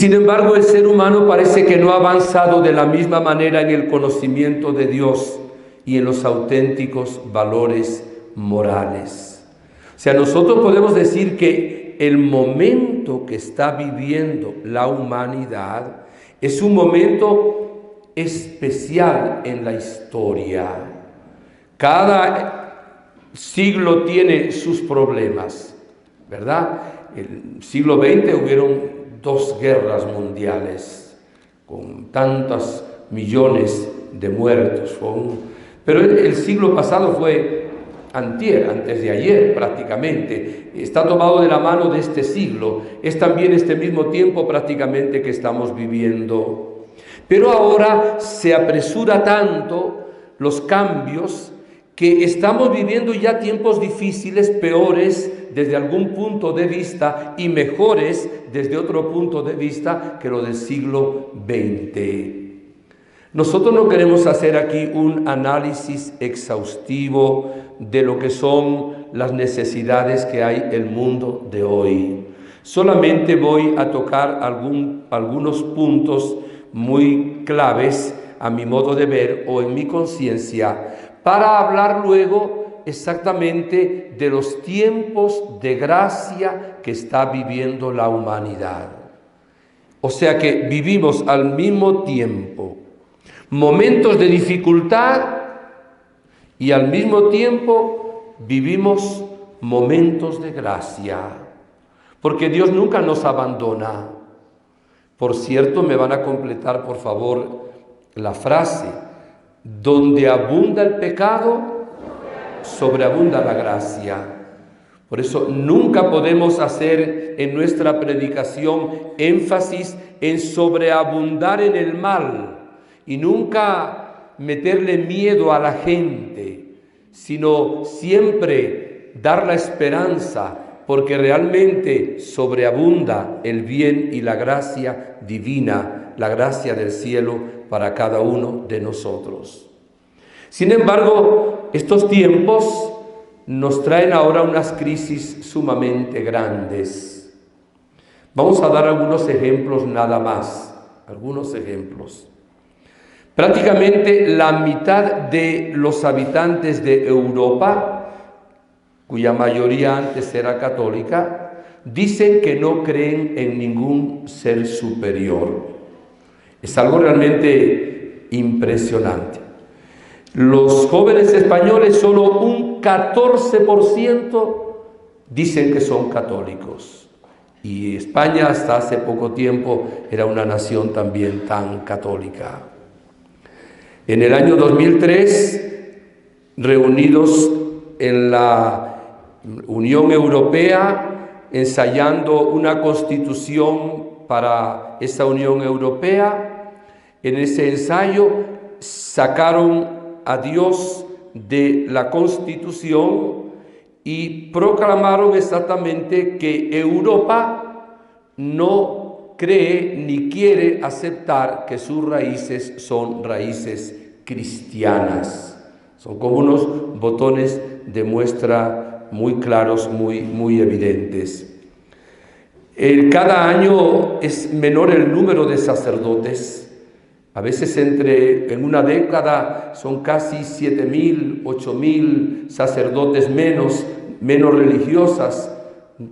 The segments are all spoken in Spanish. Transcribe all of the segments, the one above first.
sin embargo, el ser humano parece que no ha avanzado de la misma manera en el conocimiento de Dios y en los auténticos valores morales. O sea, nosotros podemos decir que el momento que está viviendo la humanidad es un momento especial en la historia. Cada siglo tiene sus problemas, ¿verdad? En el siglo XX hubieron 2 guerras mundiales con tantos millones de muertos. Pero el siglo pasado fue antes de ayer prácticamente. Está tomado de la mano de este siglo. Es también este mismo tiempo prácticamente que estamos viviendo. Pero ahora se apresura tanto los cambios que estamos viviendo ya tiempos difíciles, peores desde algún punto de vista y mejores desde otro punto de vista que lo del siglo XX. Nosotros no queremos hacer aquí un análisis exhaustivo de lo que son las necesidades que hay en el mundo de hoy. Solamente voy a tocar algunos puntos muy claves a mi modo de ver o en mi conciencia, para hablar luego exactamente de los tiempos de gracia que está viviendo la humanidad. O sea que vivimos al mismo tiempo momentos de dificultad y al mismo tiempo vivimos momentos de gracia, porque Dios nunca nos abandona. Por cierto, me van a completar por favor la frase: donde abunda el pecado, sobreabunda la gracia. Por eso nunca podemos hacer en nuestra predicación énfasis en sobreabundar en el mal y nunca meterle miedo a la gente, sino siempre dar la esperanza, porque realmente sobreabunda el bien y la gracia divina, la gracia del cielo para cada uno de nosotros. Sin embargo, estos tiempos nos traen ahora unas crisis sumamente grandes. Vamos a dar algunos ejemplos nada más, algunos ejemplos. Prácticamente la mitad de los habitantes de Europa, cuya mayoría antes era católica, dicen que no creen en ningún ser superior. Es algo realmente impresionante. Los jóvenes españoles, solo un 14% dicen que son católicos. Y España hasta hace poco tiempo era una nación también tan católica. En el año 2003, reunidos en la Unión Europea, ensayando una constitución para esa Unión Europea, en ese ensayo sacaron a Dios de la Constitución y proclamaron exactamente que Europa no cree ni quiere aceptar que sus raíces son raíces cristianas. Son como unos botones de muestra muy claros, muy evidentes. Cada año es menor el número de sacerdotes. A veces en una década son casi 7.000, 8.000 sacerdotes menos religiosas,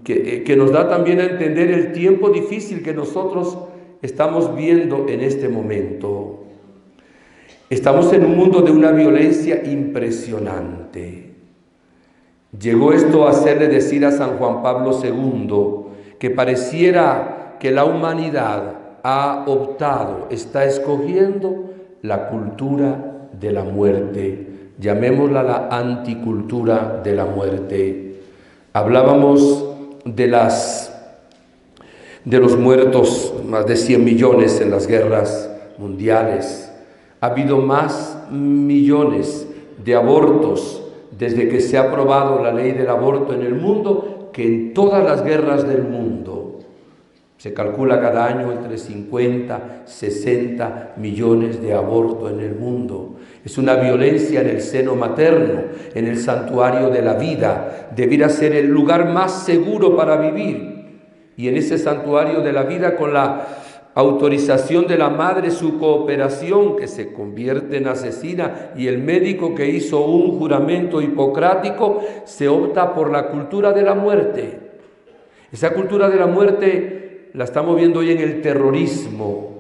que nos da también a entender el tiempo difícil que nosotros estamos viendo en este momento. Estamos en un mundo de una violencia impresionante. Llegó esto a hacerle decir a San Juan Pablo II que pareciera que la humanidad ha optado, está escogiendo la cultura de la muerte, llamémosla la anticultura de la muerte. Hablábamos de los muertos, más de 100 millones en las guerras mundiales. Ha habido más millones de abortos desde que se ha aprobado la ley del aborto en el mundo que en todas las guerras del mundo. Se calcula cada año entre 50, 60 millones de abortos en el mundo. Es una violencia en el seno materno, en el santuario de la vida. Debiera ser el lugar más seguro para vivir. Y en ese santuario de la vida, con la autorización de la madre su cooperación, que se convierte en asesina, y el médico que hizo un juramento hipocrático, se opta por la cultura de la muerte. Esa cultura de la muerte la estamos viendo hoy en el terrorismo.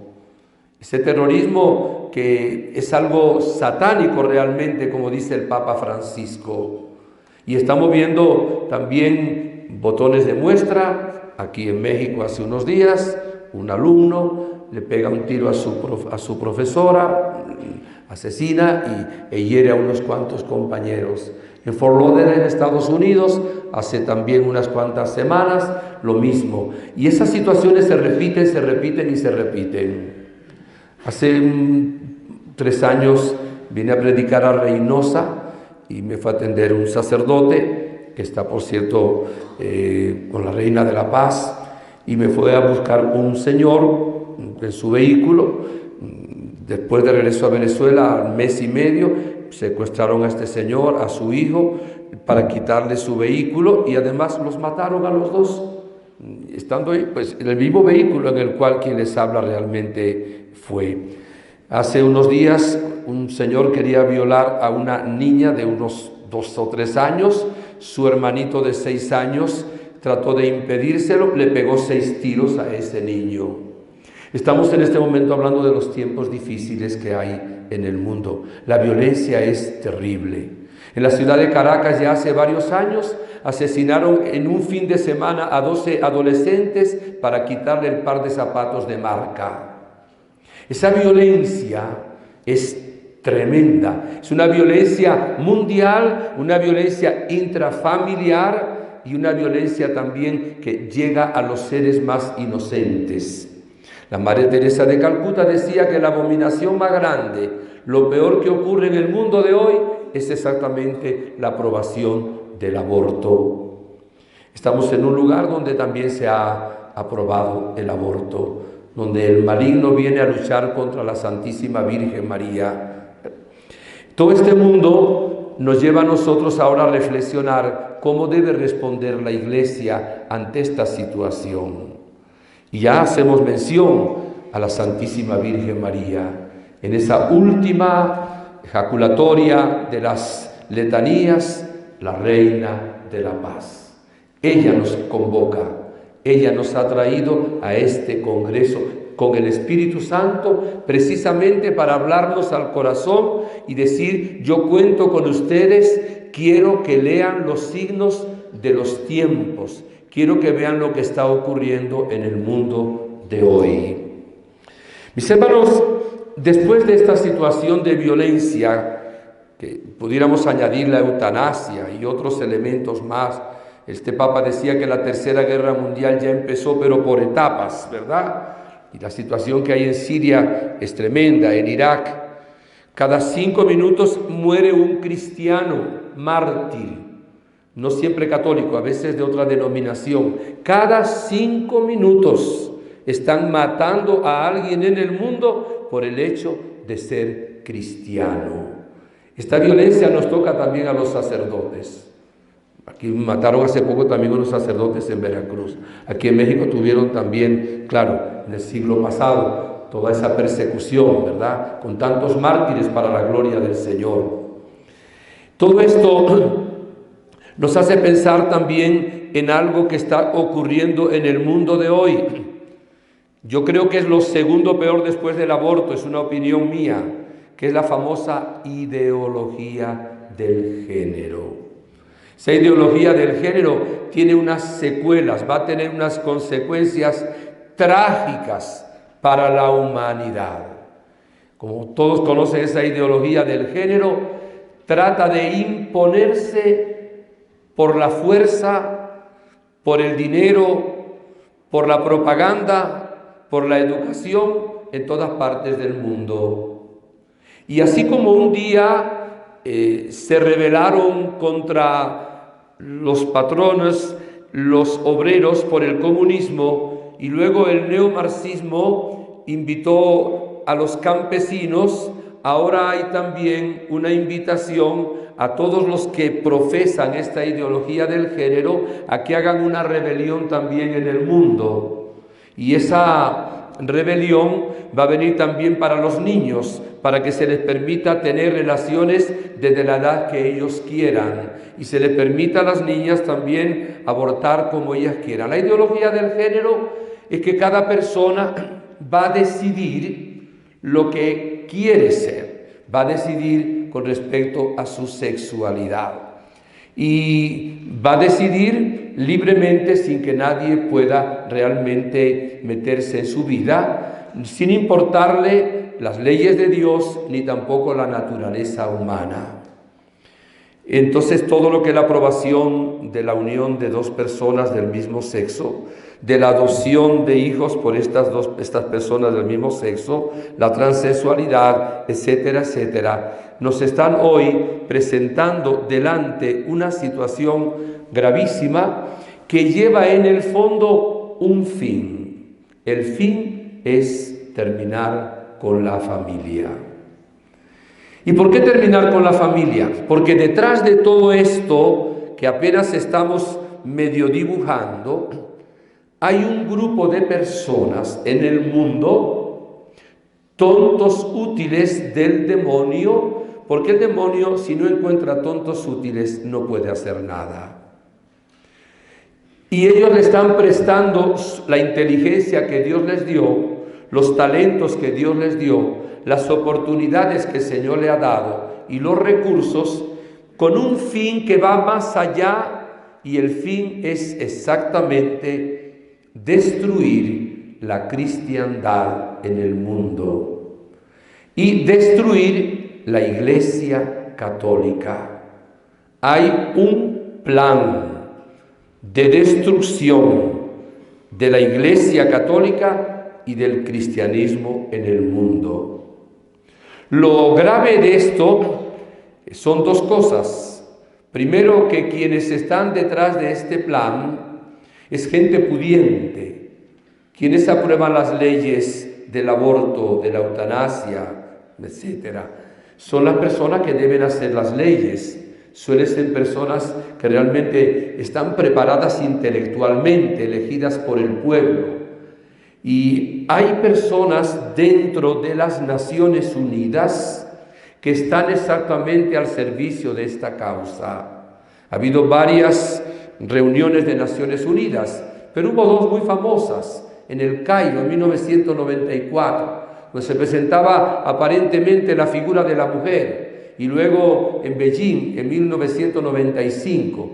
Ese terrorismo que es algo satánico realmente, como dice el Papa Francisco. Y estamos viendo también botones de muestra. Aquí en México hace unos días, un alumno le pega un tiro a su profesora, asesina y hiere a unos cuantos compañeros. En Fort Lauderdale, en Estados Unidos, hace también unas cuantas semanas, lo mismo. Y esas situaciones se repiten y se repiten. Hace 3 años vine a predicar a Reynosa y me fue a atender un sacerdote que está, por cierto, con la Reina de la Paz, y me fue a buscar un señor en su vehículo. Después de regreso a Venezuela, al mes y medio, secuestraron a este señor, a su hijo, para quitarle su vehículo, y además los mataron a los dos, estando ahí, pues, en el mismo vehículo en el cual quien les habla realmente fue. Hace unos días un señor quería violar a una niña de unos 2 o 3 años, su hermanito de 6 años trató de impedírselo, le pegó 6 tiros a ese niño. Estamos en este momento hablando de los tiempos difíciles que hay en el mundo. La violencia es terrible. En la ciudad de Caracas ya hace varios años asesinaron en un fin de semana a 12 adolescentes para quitarle el par de zapatos de marca. Esa violencia es tremenda. Es una violencia mundial, una violencia intrafamiliar y una violencia también que llega a los seres más inocentes. La Madre Teresa de Calcuta decía que la abominación más grande, lo peor que ocurre en el mundo de hoy, es exactamente la aprobación del aborto. Estamos en un lugar donde también se ha aprobado el aborto, donde el maligno viene a luchar contra la Santísima Virgen María. Todo este mundo nos lleva a nosotros ahora a reflexionar cómo debe responder la Iglesia ante esta situación. Y ya hacemos mención a la Santísima Virgen María en esa última ejaculatoria de las letanías, la Reina de la Paz. Ella nos convoca, ella nos ha traído a este congreso con el Espíritu Santo precisamente para hablarnos al corazón y decir: yo cuento con ustedes, quiero que lean los signos de los tiempos, quiero que vean lo que está ocurriendo en el mundo de hoy. Mis hermanos, después de esta situación de violencia, que pudiéramos añadir la eutanasia y otros elementos más, este Papa decía que la Tercera Guerra Mundial ya empezó, pero por etapas, ¿verdad? Y la situación que hay en Siria es tremenda, en Irak. Cada 5 minutos muere un cristiano mártir, no siempre católico, a veces de otra denominación. Cada 5 minutos están matando a alguien en el mundo por el hecho de ser cristiano. Esta violencia nos toca también a los sacerdotes. Aquí mataron hace poco también unos sacerdotes en Veracruz. Aquí en México tuvieron también, claro, en el siglo pasado, toda esa persecución, ¿verdad? Con tantos mártires para la gloria del Señor. Todo esto nos hace pensar también en algo que está ocurriendo en el mundo de hoy. Yo creo que es lo segundo peor después del aborto, es una opinión mía, que es la famosa ideología del género. Esa ideología del género tiene unas secuelas, va a tener unas consecuencias trágicas para la humanidad. Como todos conocen esa ideología del género, trata de imponerse por la fuerza, por el dinero, por la propaganda, por la educación en todas partes del mundo. Y así como un día se rebelaron contra los patronos, los obreros por el comunismo, y luego el neomarxismo invitó a los campesinos, ahora hay también una invitación a todos los que profesan esta ideología del género a que hagan una rebelión también en el mundo. Y esa rebelión va a venir también para los niños, para que se les permita tener relaciones desde la edad que ellos quieran y se les permita a las niñas también abortar como ellas quieran. La ideología del género es que cada persona va a decidir lo que quiere ser, va a decidir con respecto a su sexualidad y va a decidir libremente sin que nadie pueda realmente meterse en su vida, sin importarle las leyes de Dios ni tampoco la naturaleza humana. Entonces todo lo que es la aprobación de la unión de dos personas del mismo sexo, de la adopción de hijos por estas personas del mismo sexo, la transexualidad, etcétera, etcétera, nos están hoy presentando delante una situación gravísima que lleva en el fondo un fin. El fin es terminar con la familia. ¿Y por qué terminar con la familia? Porque detrás de todo esto que apenas estamos medio dibujando, hay un grupo de personas en el mundo, tontos útiles del demonio, porque el demonio, si no encuentra tontos útiles, no puede hacer nada. Y ellos le están prestando la inteligencia que Dios les dio, los talentos que Dios les dio, las oportunidades que el Señor le ha dado y los recursos con un fin que va más allá, y el fin es exactamente destruir la cristiandad en el mundo y destruir la Iglesia católica. Hay un plan de destrucción de la Iglesia católica y del cristianismo en el mundo. Lo grave de esto son dos cosas. Primero, que quienes están detrás de este plan es gente pudiente, quienes aprueban las leyes del aborto, de la eutanasia, etc. Son las personas que deben hacer las leyes. Suelen ser personas que realmente están preparadas intelectualmente, elegidas por el pueblo. Y hay personas dentro de las Naciones Unidas que están exactamente al servicio de esta causa. Ha habido varias reuniones de Naciones Unidas, pero hubo dos muy famosas. En el Cairo, en 1994, donde se presentaba aparentemente la figura de la mujer, y luego en Beijing, en 1995.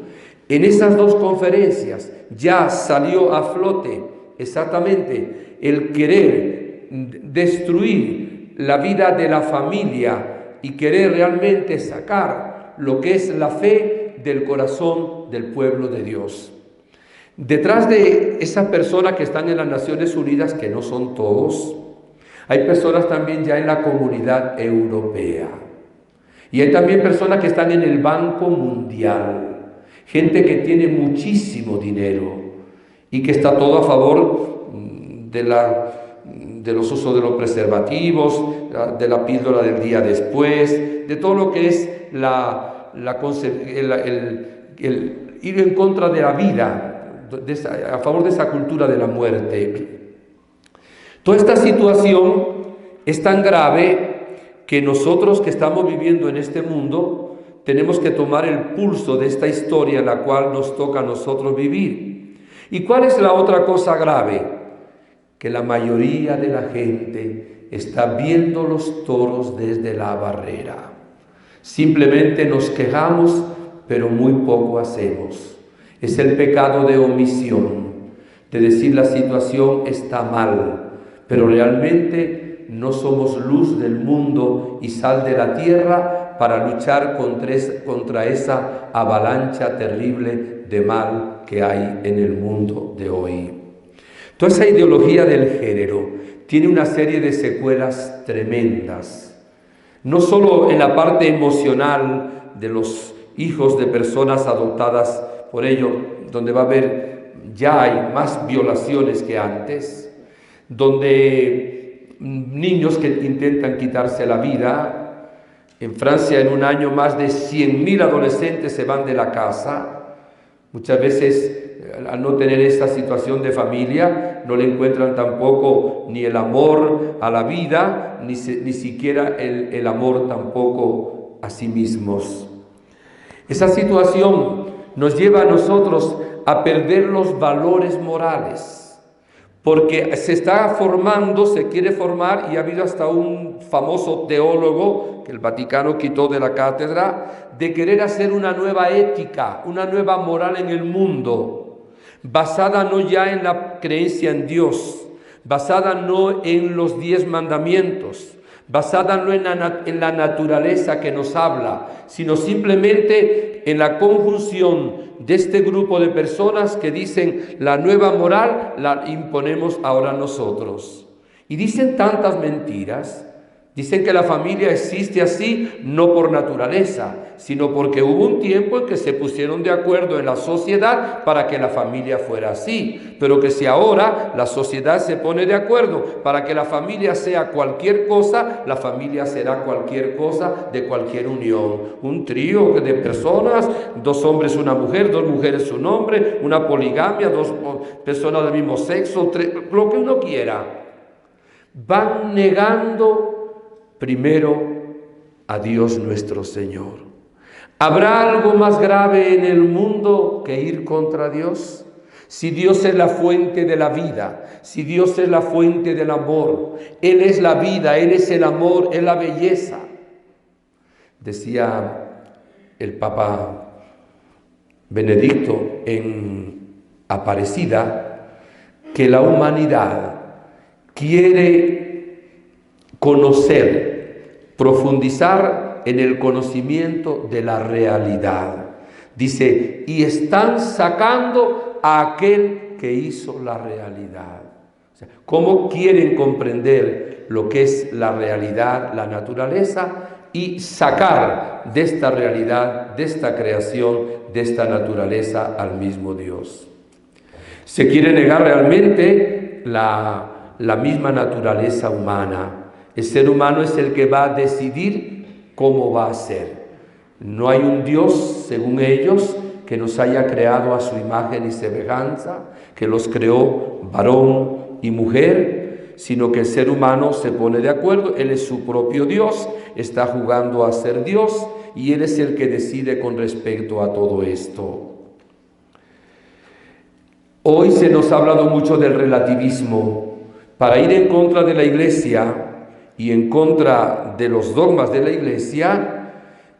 En esas dos conferencias ya salió a flote exactamente el querer destruir la vida de la familia y querer realmente sacar lo que es la fe del corazón del pueblo de Dios. Detrás de esas personas que están en las Naciones Unidas, que no son todos, hay personas también ya en la Comunidad Europea. Y hay también personas que están en el Banco Mundial, gente que tiene muchísimo dinero y que está todo a favor de los usos de los preservativos, de la píldora del día después, de todo lo que es el ir en contra de la vida, a favor de esa cultura de la muerte. Toda esta situación es tan grave que nosotros que estamos viviendo en este mundo tenemos que tomar el pulso de esta historia en la cual nos toca a nosotros vivir. ¿Y cuál es la otra cosa grave? Que la mayoría de la gente está viendo los toros desde la barrera. Simplemente nos quejamos, pero muy poco hacemos. Es el pecado de omisión, de decir la situación está mal, pero realmente no somos luz del mundo y sal de la tierra para luchar contra esa avalancha terrible de mal que hay en el mundo de hoy. Toda esa ideología del género tiene una serie de secuelas tremendas, no solo en la parte emocional de los hijos de personas adoptadas por ello, donde ya hay más violaciones que antes, donde niños que intentan quitarse la vida. En Francia, en un año, más de 100.000 adolescentes se van de la casa. Muchas veces, al no tener esta situación de familia, familia no le encuentran tampoco ni el amor a la vida, ni siquiera el amor tampoco a sí mismos. Esa situación nos lleva a nosotros a perder los valores morales, porque se está formando, se quiere formar, y ha habido hasta un famoso teólogo que el Vaticano quitó de la cátedra, de querer hacer una nueva ética, una nueva moral en el mundo, basada no ya en la creencia en Dios, basada no en los 10 mandamientos, basada no en la naturaleza que nos habla, sino simplemente en la conjunción de este grupo de personas que dicen la nueva moral la imponemos ahora nosotros. Y dicen tantas mentiras. Dicen que la familia existe así no por naturaleza, sino porque hubo un tiempo en que se pusieron de acuerdo en la sociedad para que la familia fuera así. Pero que si ahora la sociedad se pone de acuerdo para que la familia sea cualquier cosa, la familia será cualquier cosa de cualquier unión. Un trío de personas, 2 hombres, una mujer, 2 mujeres, un hombre, una poligamia, 2 personas del mismo sexo, 3, lo que uno quiera. Van negando primero a Dios nuestro Señor. ¿Habrá algo más grave en el mundo que ir contra Dios? Si Dios es la fuente de la vida, si Dios es la fuente del amor, Él es la vida, Él es el amor, es la belleza. Decía el Papa Benedicto en Aparecida que la humanidad quiere conocer, profundizar en el conocimiento de la realidad. Dice, y están sacando a aquel que hizo la realidad. O sea, ¿cómo quieren comprender lo que es la realidad, la naturaleza, y sacar de esta realidad, de esta creación, de esta naturaleza al mismo Dios? Se quiere negar realmente la misma naturaleza humana. El ser humano es el que va a decidir cómo va a ser. No hay un Dios, según ellos, que nos haya creado a su imagen y semejanza, que los creó varón y mujer, sino que el ser humano se pone de acuerdo. Él es su propio Dios, está jugando a ser Dios, y Él es el que decide con respecto a todo esto. Hoy se nos ha hablado mucho del relativismo. Para ir en contra de la Iglesia y en contra de los dogmas de la Iglesia,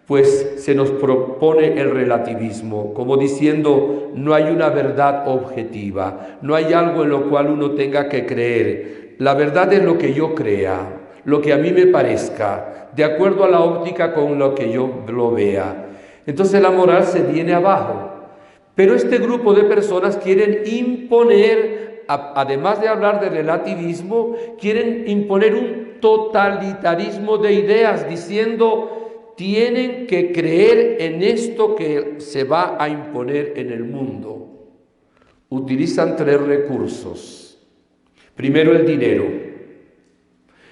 pues se nos propone el relativismo, como diciendo, no hay una verdad objetiva, no hay algo en lo cual uno tenga que creer. La verdad es lo que yo crea, lo que a mí me parezca, de acuerdo a la óptica con lo que yo lo vea. Entonces la moral se viene abajo. Pero este grupo de personas quieren imponer, además de hablar de relativismo, quieren imponer un totalitarismo de ideas, diciendo, tienen que creer en esto que se va a imponer en el mundo. Utilizan 3 recursos. Primero, el dinero.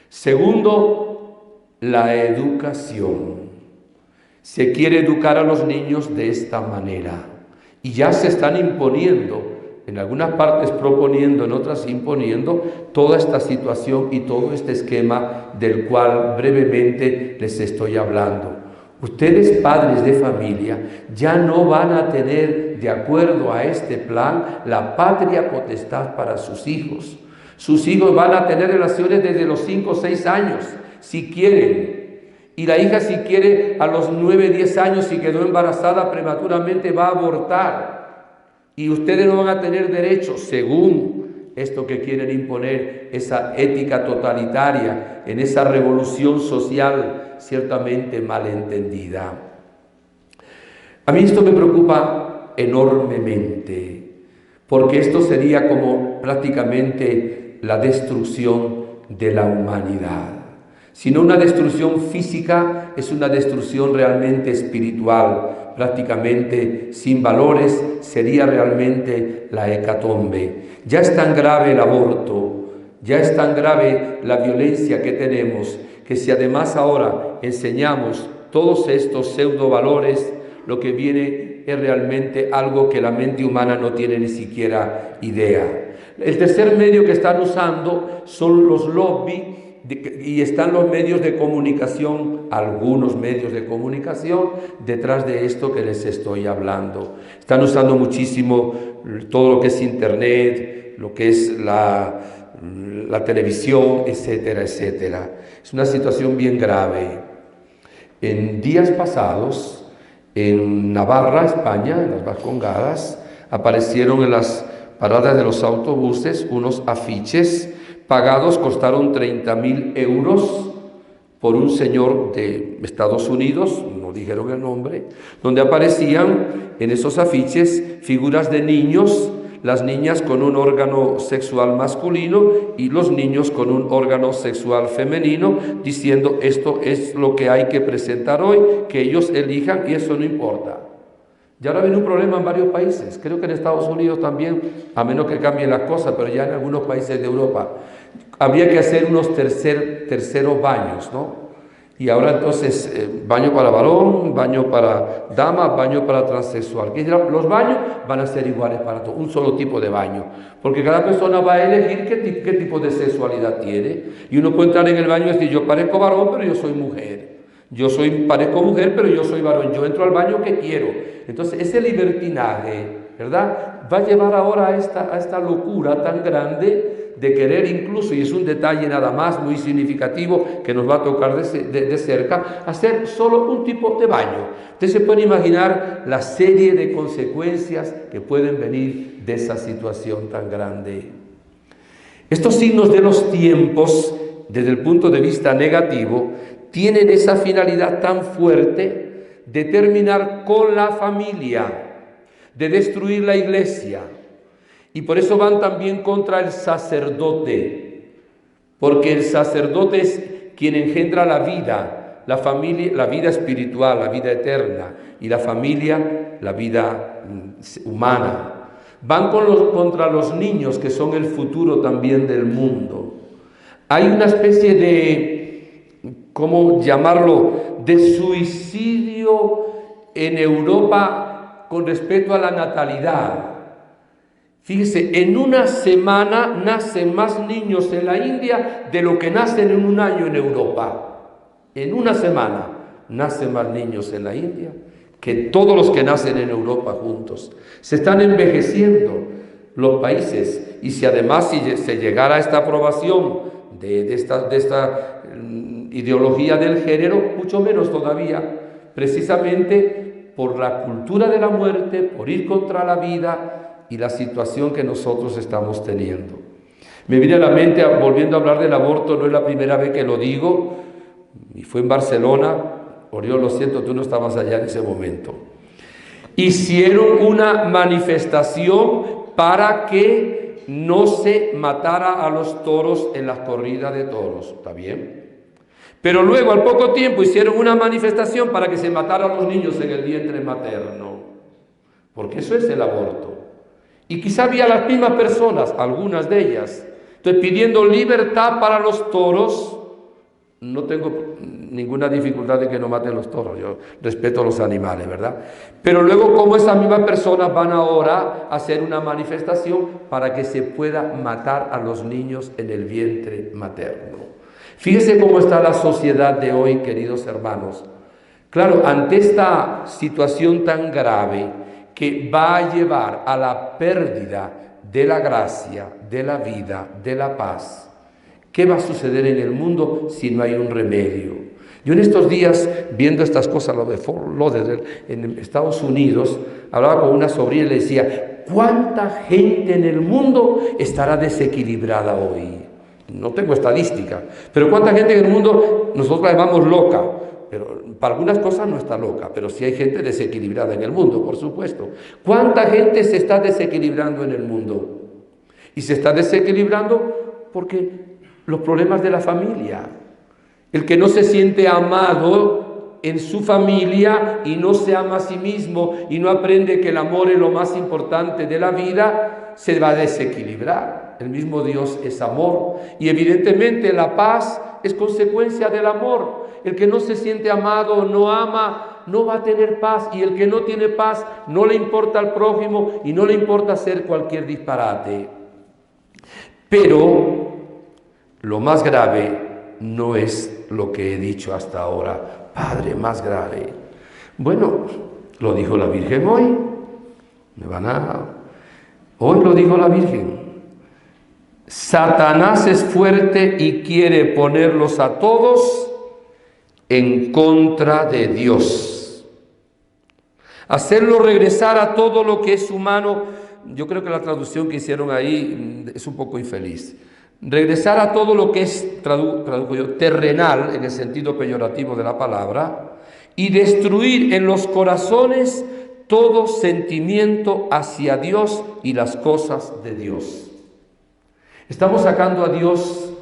Segundo, la educación. Se quiere educar a los niños de esta manera. Y ya se están imponiendo, en algunas partes proponiendo, en otras imponiendo, toda esta situación y todo este esquema del cual brevemente les estoy hablando. Ustedes, padres de familia, ya no van a tener, de acuerdo a este plan, la patria potestad para sus hijos. Sus hijos van a tener relaciones desde los 5 o 6 años, si quieren. Y la hija, si quiere, a los 9, 10 años, si quedó embarazada prematuramente, va a abortar. Y ustedes no van a tener derechos, según esto que quieren imponer, esa ética totalitaria, en esa revolución social ciertamente malentendida. A mí esto me preocupa enormemente, porque esto sería como prácticamente la destrucción de la humanidad. Si no una destrucción física, es una destrucción realmente espiritual, prácticamente sin valores, sería realmente la hecatombe. Ya es tan grave el aborto, ya es tan grave la violencia que tenemos, que si además ahora enseñamos todos estos pseudovalores, lo que viene es realmente algo que la mente humana no tiene ni siquiera idea. El tercer medio que están usando son los lobbies y están los medios de comunicación, algunos medios de comunicación, detrás de esto que les estoy hablando. Están usando muchísimo todo lo que es internet, lo que es la televisión, etcétera, etcétera. Es una situación bien grave. En días pasados, en Navarra, España, en las Vascongadas, aparecieron en las paradas de los autobuses unos afiches pagados, costaron 30.000 euros por un señor de Estados Unidos, no dijeron el nombre, donde aparecían en esos afiches figuras de niños, las niñas con un órgano sexual masculino y los niños con un órgano sexual femenino, diciendo esto es lo que hay que presentar hoy, que ellos elijan y eso no importa. Y ahora viene un problema en varios países, creo que en Estados Unidos también, a menos que cambien las cosas, pero ya en algunos países de Europa, habría que hacer unos terceros baños, ¿no? Y ahora entonces, baño para varón, baño para dama, baño para transexual. Los baños van a ser iguales para todos, un solo tipo de baño, porque cada persona va a elegir qué tipo de sexualidad tiene. Y uno puede entrar en el baño y decir, yo parezco varón, pero yo soy mujer. Parezco mujer, pero yo soy varón. Yo entro al baño que quiero. Entonces, ese libertinaje, ¿verdad?, va a llevar ahora a esta locura tan grande de querer incluso, y es un detalle nada más muy significativo que nos va a tocar de cerca, hacer solo un tipo de baño. Usted se puede imaginar la serie de consecuencias que pueden venir de esa situación tan grande. Estos signos de los tiempos, desde el punto de vista negativo, tienen esa finalidad tan fuerte de terminar con la familia, de destruir la iglesia. Y por eso van también contra el sacerdote, porque el sacerdote es quien engendra la vida, la familia, la vida espiritual, la vida eterna, y la familia, la vida humana. Van contra los niños, que son el futuro también del mundo. Hay una especie de, ¿cómo llamarlo?, de suicidio en Europa con respecto a la natalidad. Fíjese, en una semana nacen más niños en la India de lo que nacen en un año en Europa. En una semana nacen más niños en la India que todos los que nacen en Europa juntos. Se están envejeciendo los países, y si además se llegara a esta aprobación de esta ideología del género, mucho menos todavía, precisamente por la cultura de la muerte, por ir contra la vida y la situación que nosotros estamos teniendo. Me viene a la mente, volviendo a hablar del aborto, no es la primera vez que lo digo, y fue en Barcelona. Oriol, lo siento, tú no estabas allá en ese momento. Hicieron una manifestación para que no se matara a los toros en las corridas de toros, ¿está bien? Pero luego, al poco tiempo, hicieron una manifestación para que se matara a los niños en el vientre materno, porque eso es el aborto. Y quizá había las mismas personas, algunas de ellas, entonces pidiendo libertad para los toros. No tengo ninguna dificultad de que no maten los toros, yo respeto a los animales, ¿verdad? Pero luego, como esas mismas personas van ahora a hacer una manifestación para que se pueda matar a los niños en el vientre materno. Fíjese cómo está la sociedad de hoy, queridos hermanos. Claro, ante esta situación tan grave, que va a llevar a la pérdida de la gracia, de la vida, de la paz. ¿Qué va a suceder en el mundo si no hay un remedio? Yo en estos días, viendo estas cosas, lo de Fort Lauderdale en Estados Unidos, hablaba con una sobrina y le decía, ¿cuánta gente en el mundo estará desequilibrada hoy? No tengo estadística, pero ¿cuánta gente en el mundo nosotros la llamamos loca? Pero para algunas cosas no está loca, pero sí hay gente desequilibrada en el mundo, por supuesto. ¿Cuánta gente se está desequilibrando en el mundo? Y se está desequilibrando porque los problemas de la familia. El que no se siente amado en su familia y no se ama a sí mismo y no aprende que el amor es lo más importante de la vida, se va a desequilibrar. El mismo Dios es amor y evidentemente la paz es consecuencia del amor. El que no se siente amado, no ama, no va a tener paz, y el que no tiene paz no le importa al prójimo y no le importa hacer cualquier disparate. Pero lo más grave no es lo que he dicho hasta ahora. Padre, más grave. Bueno, lo dijo la Virgen hoy. Hoy lo dijo la Virgen. Satanás es fuerte y quiere ponerlos a todos en contra de Dios. Hacerlo regresar a todo lo que es humano. Yo creo que la traducción que hicieron ahí es un poco infeliz. Regresar a todo lo que es, traduzco yo, terrenal, en el sentido peyorativo de la palabra, y destruir en los corazones todo sentimiento hacia Dios y las cosas de Dios. Estamos sacando a Dios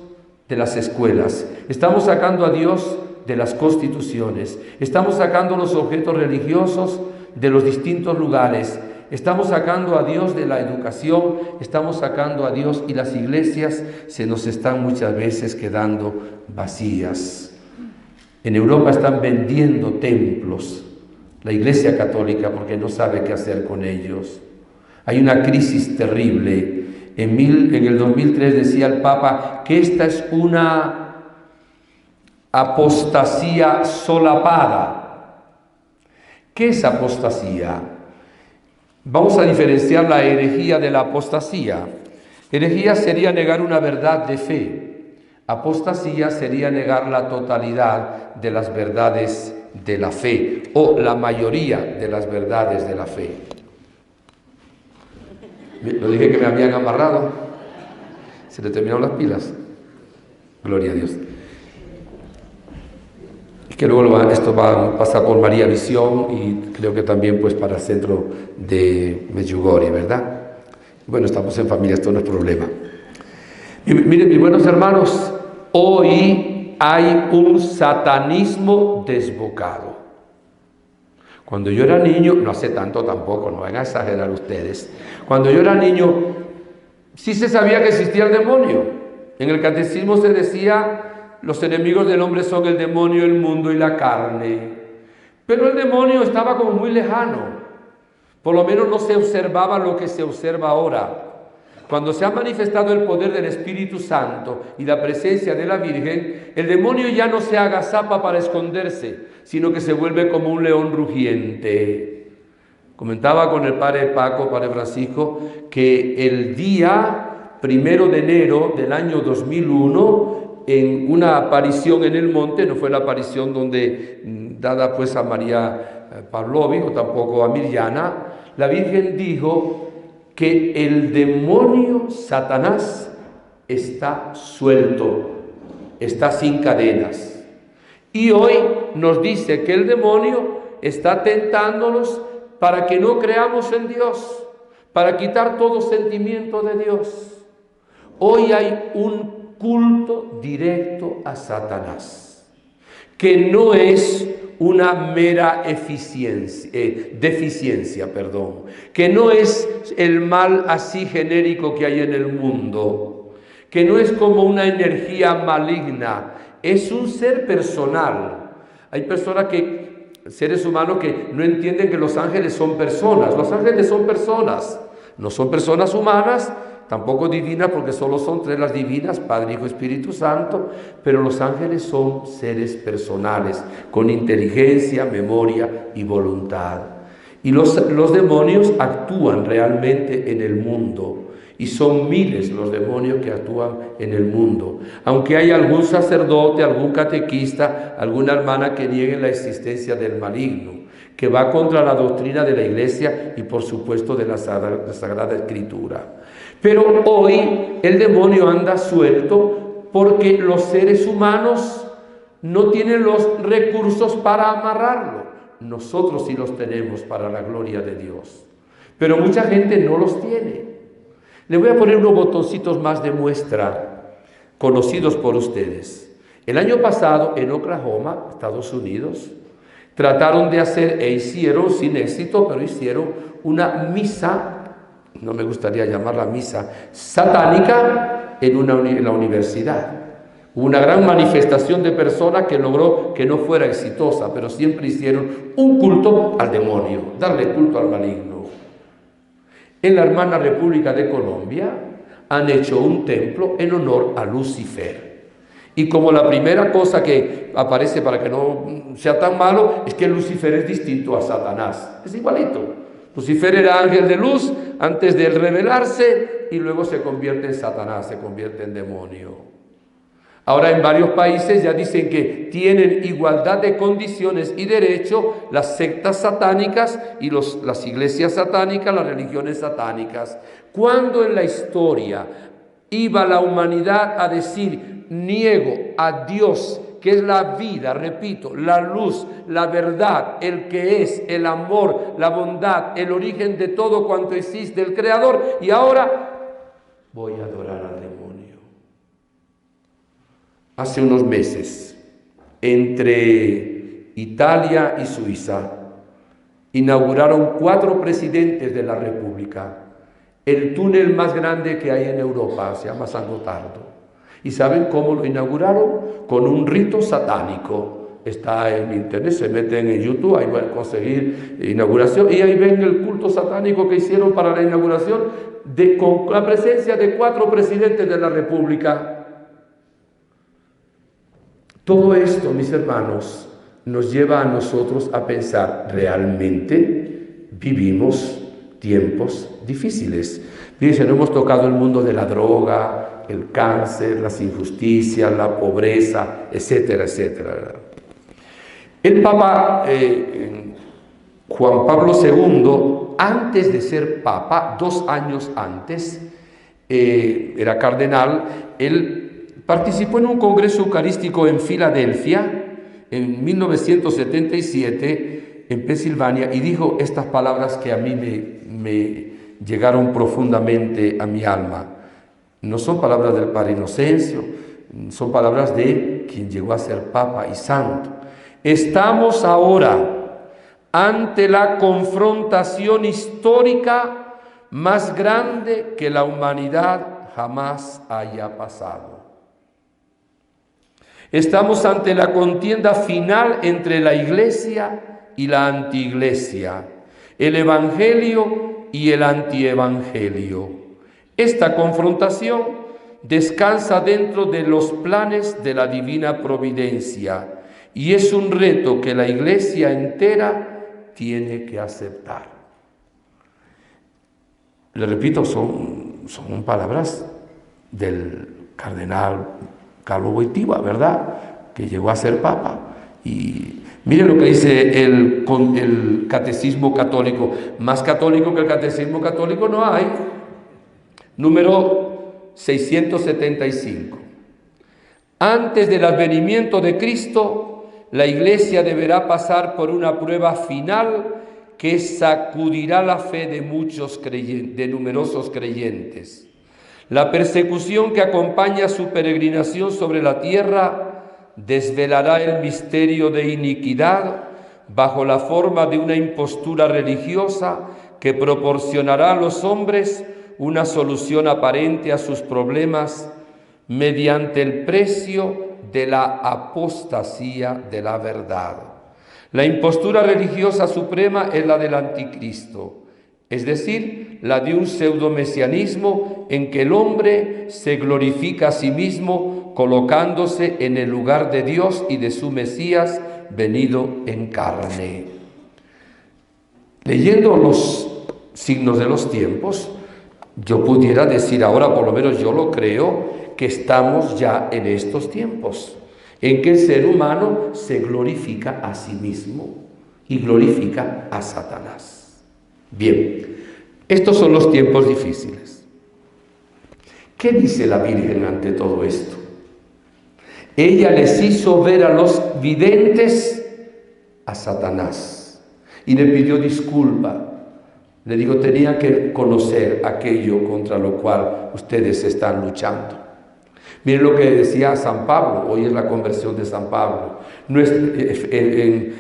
de las escuelas, estamos sacando a Dios de las constituciones, estamos sacando los objetos religiosos de los distintos lugares, estamos sacando a Dios de la educación, estamos sacando a Dios, y las iglesias se nos están muchas veces quedando vacías. En Europa están vendiendo templos, la Iglesia Católica, porque no sabe qué hacer con ellos. Hay una crisis terrible. En el 2003 decía el Papa que esta es una apostasía solapada. ¿Qué es apostasía? Vamos a diferenciar la herejía de la apostasía. Herejía sería negar una verdad de fe. Apostasía sería negar la totalidad de las verdades de la fe, o la mayoría de las verdades de la fe. Lo dije que me habían amarrado. Se le terminaron las pilas. Gloria a Dios. Y que luego esto va a pasar por María Visión y creo que también pues para el centro de Medjugorje, ¿verdad? Bueno, estamos en familia, esto no es problema. Y miren, mis buenos hermanos, hoy hay un satanismo desbocado. Cuando yo era niño, no hace tanto tampoco, no van a exagerar ustedes. Cuando yo era niño, sí se sabía que existía el demonio. En el catecismo se decía, los enemigos del hombre son el demonio, el mundo y la carne. Pero el demonio estaba como muy lejano. Por lo menos no se observaba lo que se observa ahora. Cuando se ha manifestado el poder del Espíritu Santo y la presencia de la Virgen, el demonio ya no se agazapa para esconderse, sino que se vuelve como un león rugiente. Comentaba con el padre Paco, padre Francisco, que el día 1 de enero del año 2001, en una aparición en el monte, no fue la aparición dada pues a María Pavlovi o tampoco a Mirjana, la Virgen dijo que el demonio Satanás está suelto, está sin cadenas. Y hoy nos dice que el demonio está tentándonos para que no creamos en Dios, para quitar todo sentimiento de Dios. Hoy hay un culto directo a Satanás, que no es una mera deficiencia, que no es el mal así genérico que hay en el mundo, que no es como una energía maligna, es un ser personal. Hay personas seres humanos que no entienden que los ángeles son personas. Los ángeles son personas, no son personas humanas, tampoco divinas, porque solo son tres las divinas, Padre, Hijo, Espíritu Santo, pero los ángeles son seres personales, con inteligencia, memoria y voluntad. Y los demonios actúan realmente en el mundo, y son miles los demonios que actúan en el mundo. Aunque hay algún sacerdote, algún catequista, alguna hermana que niegue la existencia del maligno, que va contra la doctrina de la Iglesia y por supuesto de la Sagrada Escritura. Pero hoy el demonio anda suelto porque los seres humanos no tienen los recursos para amarrarlo. Nosotros sí los tenemos, para la gloria de Dios. Pero mucha gente no los tiene. Le voy a poner unos botoncitos más de muestra, conocidos por ustedes. El año pasado en Oklahoma, Estados Unidos, trataron de hacer, e hicieron sin éxito, pero hicieron una misa, no me gustaría llamarla misa, satánica en la universidad. Hubo una gran manifestación de personas que logró que no fuera exitosa, pero siempre hicieron un culto al demonio, darle culto al maligno. En la hermana República de Colombia han hecho un templo en honor a Lucifer. Y como la primera cosa que aparece para que no sea tan malo es que Lucifer es distinto a Satanás. Es igualito. Lucifer era ángel de luz antes de rebelarse y luego se convierte en Satanás, se convierte en demonio. Ahora en varios países ya dicen que tienen igualdad de condiciones y derecho las sectas satánicas y las iglesias satánicas, las religiones satánicas. ¿Cuándo en la historia iba la humanidad a decir niego a Dios, que es la vida, repito, la luz, la verdad, el que es, el amor, la bondad, el origen de todo cuanto existe, el Creador, y ahora voy a adorar al demonio? Hace unos meses, entre Italia y Suiza, inauguraron 4 presidentes de la República el túnel más grande que hay en Europa, se llama San Gotardo. ¿Y saben cómo lo inauguraron? Con un rito satánico. Está en internet, se meten en YouTube, ahí van a conseguir inauguración y ahí ven el culto satánico que hicieron para la inauguración con la presencia de 4 presidentes de la República. Todo esto, mis hermanos, nos lleva a nosotros a pensar, ¿realmente vivimos tiempos difíciles? Fíjense, no hemos tocado el mundo de la droga, el cáncer, las injusticias, la pobreza, etcétera, etcétera. El Papa Juan Pablo II, antes de ser Papa, 2 años antes, era cardenal, él participó en un congreso eucarístico en Filadelfia en 1977 en Pensilvania y dijo estas palabras que a mí me llegaron profundamente a mi alma. No son palabras del Padre Inocencio, son palabras de quien llegó a ser Papa y Santo. Estamos ahora ante la confrontación histórica más grande que la humanidad jamás haya pasado. Estamos ante la contienda final entre la Iglesia y la antiiglesia, el Evangelio y el antievangelio. Esta confrontación descansa dentro de los planes de la divina providencia y es un reto que la Iglesia entera tiene que aceptar. Le repito, son palabras del cardenal Carlo Wojtyła, ¿verdad? Que llegó a ser Papa. Y miren lo que dice el Catecismo Católico. Más católico que el Catecismo Católico no hay. Número 675. Antes del advenimiento de Cristo, la Iglesia deberá pasar por una prueba final que sacudirá la fe de numerosos creyentes. La persecución que acompaña su peregrinación sobre la tierra desvelará el misterio de iniquidad bajo la forma de una impostura religiosa que proporcionará a los hombres una solución aparente a sus problemas mediante el precio de la apostasía de la verdad. La impostura religiosa suprema es la del anticristo, es decir, la de un pseudomesianismo en que el hombre se glorifica a sí mismo colocándose en el lugar de Dios y de su Mesías venido en carne. Leyendo los signos de los tiempos, yo pudiera decir ahora, por lo menos yo lo creo, que estamos ya en estos tiempos, en que el ser humano se glorifica a sí mismo y glorifica a Satanás. Bien, estos son los tiempos difíciles. ¿Qué dice la Virgen ante todo esto? Ella les hizo ver a los videntes a Satanás y le pidió disculpa. Le digo, tenía que conocer aquello contra lo cual ustedes están luchando. Miren lo que decía San Pablo, hoy es la conversión de San Pablo, en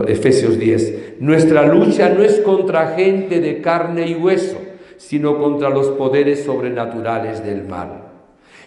Efesios 10. Nuestra lucha no es contra gente de carne y hueso, sino contra los poderes sobrenaturales del mal.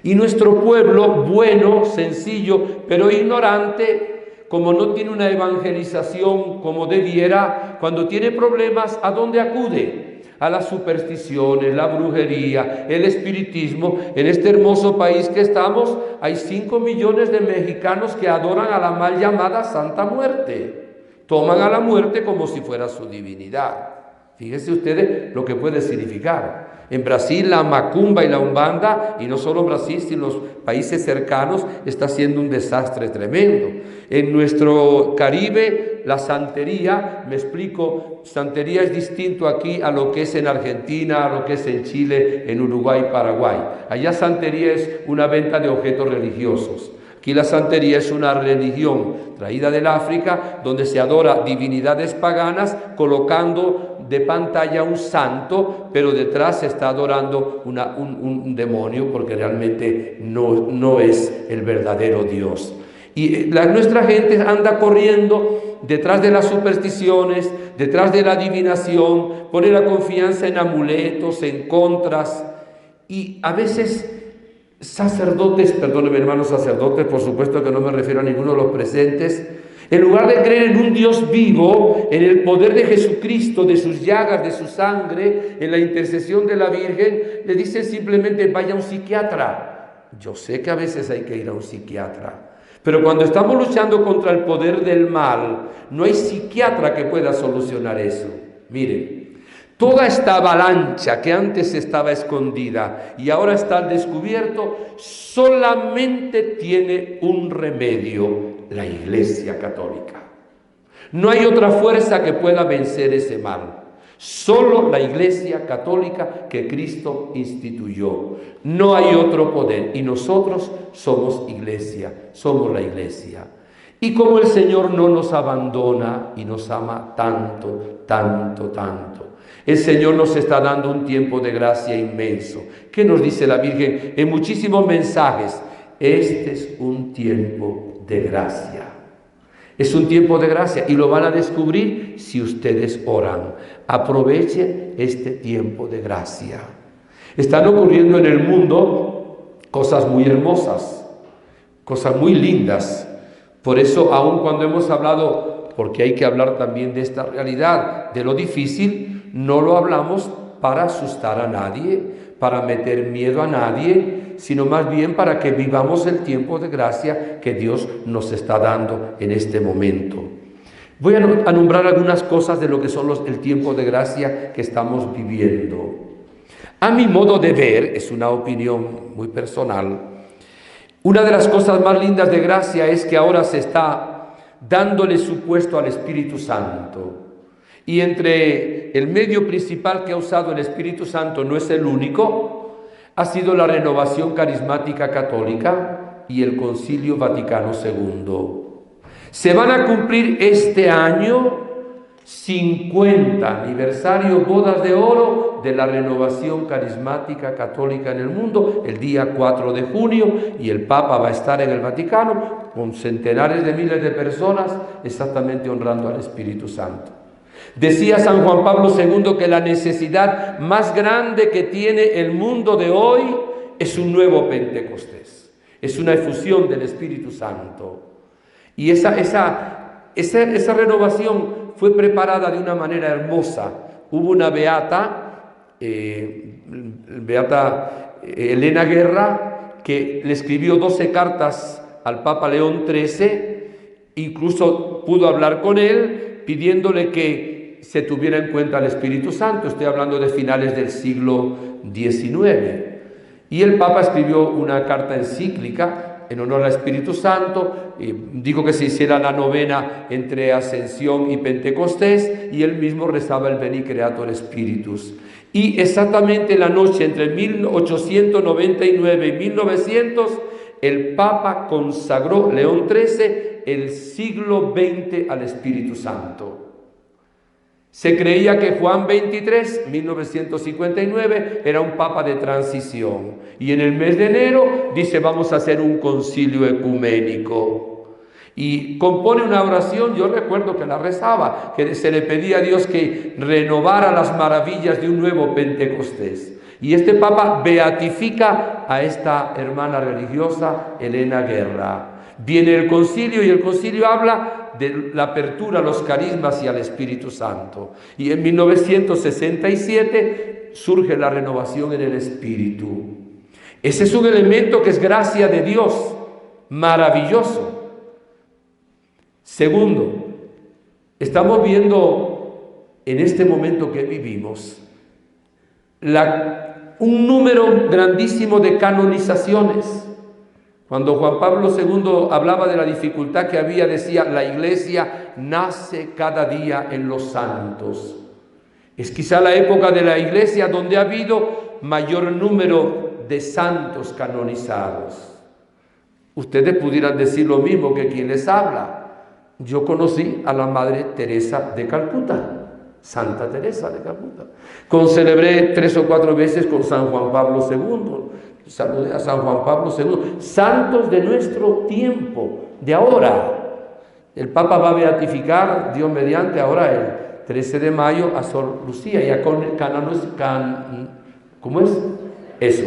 Y nuestro pueblo, bueno, sencillo, pero ignorante, como no tiene una evangelización como debiera, cuando tiene problemas, ¿a dónde acude? a las supersticiones, la brujería, el espiritismo. En este hermoso país que estamos, hay 5 millones de mexicanos que adoran a la mal llamada Santa Muerte. Toman a la muerte como si fuera su divinidad. Fíjense ustedes lo que puede significar. En Brasil la macumba y la umbanda, y no solo Brasil, sino los países cercanos, está siendo un desastre tremendo. En nuestro Caribe, la santería, me explico, santería es distinto aquí a lo que es en Argentina, a lo que es en Chile, en Uruguay, Paraguay. Allá santería es una venta de objetos religiosos. Aquí la santería es una religión traída del África, donde se adora divinidades paganas, colocando de pantalla un santo, pero detrás se está adorando un demonio, porque realmente no es el verdadero Dios. Y nuestra gente anda corriendo detrás de las supersticiones, detrás de la adivinación, pone la confianza en amuletos, en contras, y a veces sacerdotes, perdónenme hermanos sacerdotes, por supuesto que no me refiero a ninguno de los presentes, en lugar de creer en un Dios vivo, en el poder de Jesucristo, de sus llagas, de su sangre, en la intercesión de la Virgen, le dicen simplemente vaya a un psiquiatra. Yo sé que a veces hay que ir a un psiquiatra, pero cuando estamos luchando contra el poder del mal, no hay psiquiatra que pueda solucionar eso. Miren, toda esta avalancha que antes estaba escondida y ahora está al descubierto, solamente tiene un remedio: la Iglesia Católica. No hay otra fuerza que pueda vencer ese mal. Solo la Iglesia Católica que Cristo instituyó. No hay otro poder, y nosotros somos Iglesia, somos la Iglesia. Y como el Señor no nos abandona y nos ama tanto, tanto, tanto, el Señor nos está dando un tiempo de gracia inmenso. ¿Qué nos dice la Virgen en muchísimos mensajes? Este es un tiempo de gracia. Es un tiempo de gracia y lo van a descubrir si ustedes oran. Aprovechen este tiempo de gracia. Están ocurriendo en el mundo cosas muy hermosas, cosas muy lindas. Por eso, aun cuando hemos hablado, porque hay que hablar también de esta realidad, de lo difícil, no lo hablamos para asustar a nadie, para meter miedo a nadie, sino más bien para que vivamos el tiempo de gracia que Dios nos está dando en este momento. Voy a nombrar algunas cosas de lo que son el tiempo de gracia que estamos viviendo. A mi modo de ver, es una opinión muy personal, una de las cosas más lindas de gracia es que ahora se está dándole su puesto al Espíritu Santo. Y entre el medio principal que ha usado el Espíritu Santo, no es el único, ha sido la renovación carismática católica y el Concilio Vaticano II. Se van a cumplir este año 50 aniversario, bodas de oro de la renovación carismática católica en el mundo, el día 4 de junio, y el Papa va a estar en el Vaticano con centenares de miles de personas exactamente honrando al Espíritu Santo. Decía San Juan Pablo II que la necesidad más grande que tiene el mundo de hoy es un nuevo Pentecostés, es una efusión del Espíritu Santo. Y esa renovación fue preparada de una manera hermosa. Hubo una beata Elena Guerra, que le escribió 12 cartas al Papa León XIII, incluso pudo hablar con él pidiéndole que se tuviera en cuenta el Espíritu Santo. Estoy hablando de finales del siglo XIX. Y el Papa escribió una carta encíclica en honor al Espíritu Santo, dijo que se hiciera la novena entre Ascensión y Pentecostés, y él mismo rezaba el Veni Creator Spiritus. Y exactamente la noche entre 1899 y 1900, el Papa consagró, León XIII, el siglo XX al Espíritu Santo. Se creía que Juan XXIII, 1959, era un papa de transición. Y en el mes de enero dice, vamos a hacer un concilio ecuménico. Y compone una oración, yo recuerdo que la rezaba, que se le pedía a Dios que renovara las maravillas de un nuevo Pentecostés. Y este papa beatifica a esta hermana religiosa, Elena Guerra. Viene el concilio y el concilio habla de la apertura a los carismas y al Espíritu Santo. Y en 1967 surge la renovación en el Espíritu. Ese es un elemento que es gracia de Dios, maravilloso. Segundo, estamos viendo en este momento que vivimos un número grandísimo de canonizaciones. Cuando Juan Pablo II hablaba de la dificultad que había, decía, la Iglesia nace cada día en los santos. Es quizá la época de la Iglesia donde ha habido mayor número de santos canonizados. Ustedes pudieran decir lo mismo que quien les habla. Yo conocí a la Madre Teresa de Calcuta, Santa Teresa de Calcuta. Celebré 3 o 4 veces con San Juan Pablo II. Saludé a San Juan Pablo II. Santos de nuestro tiempo, de ahora. El Papa va a beatificar, Dios mediante, ahora el 13 de mayo a Sor Lucía y a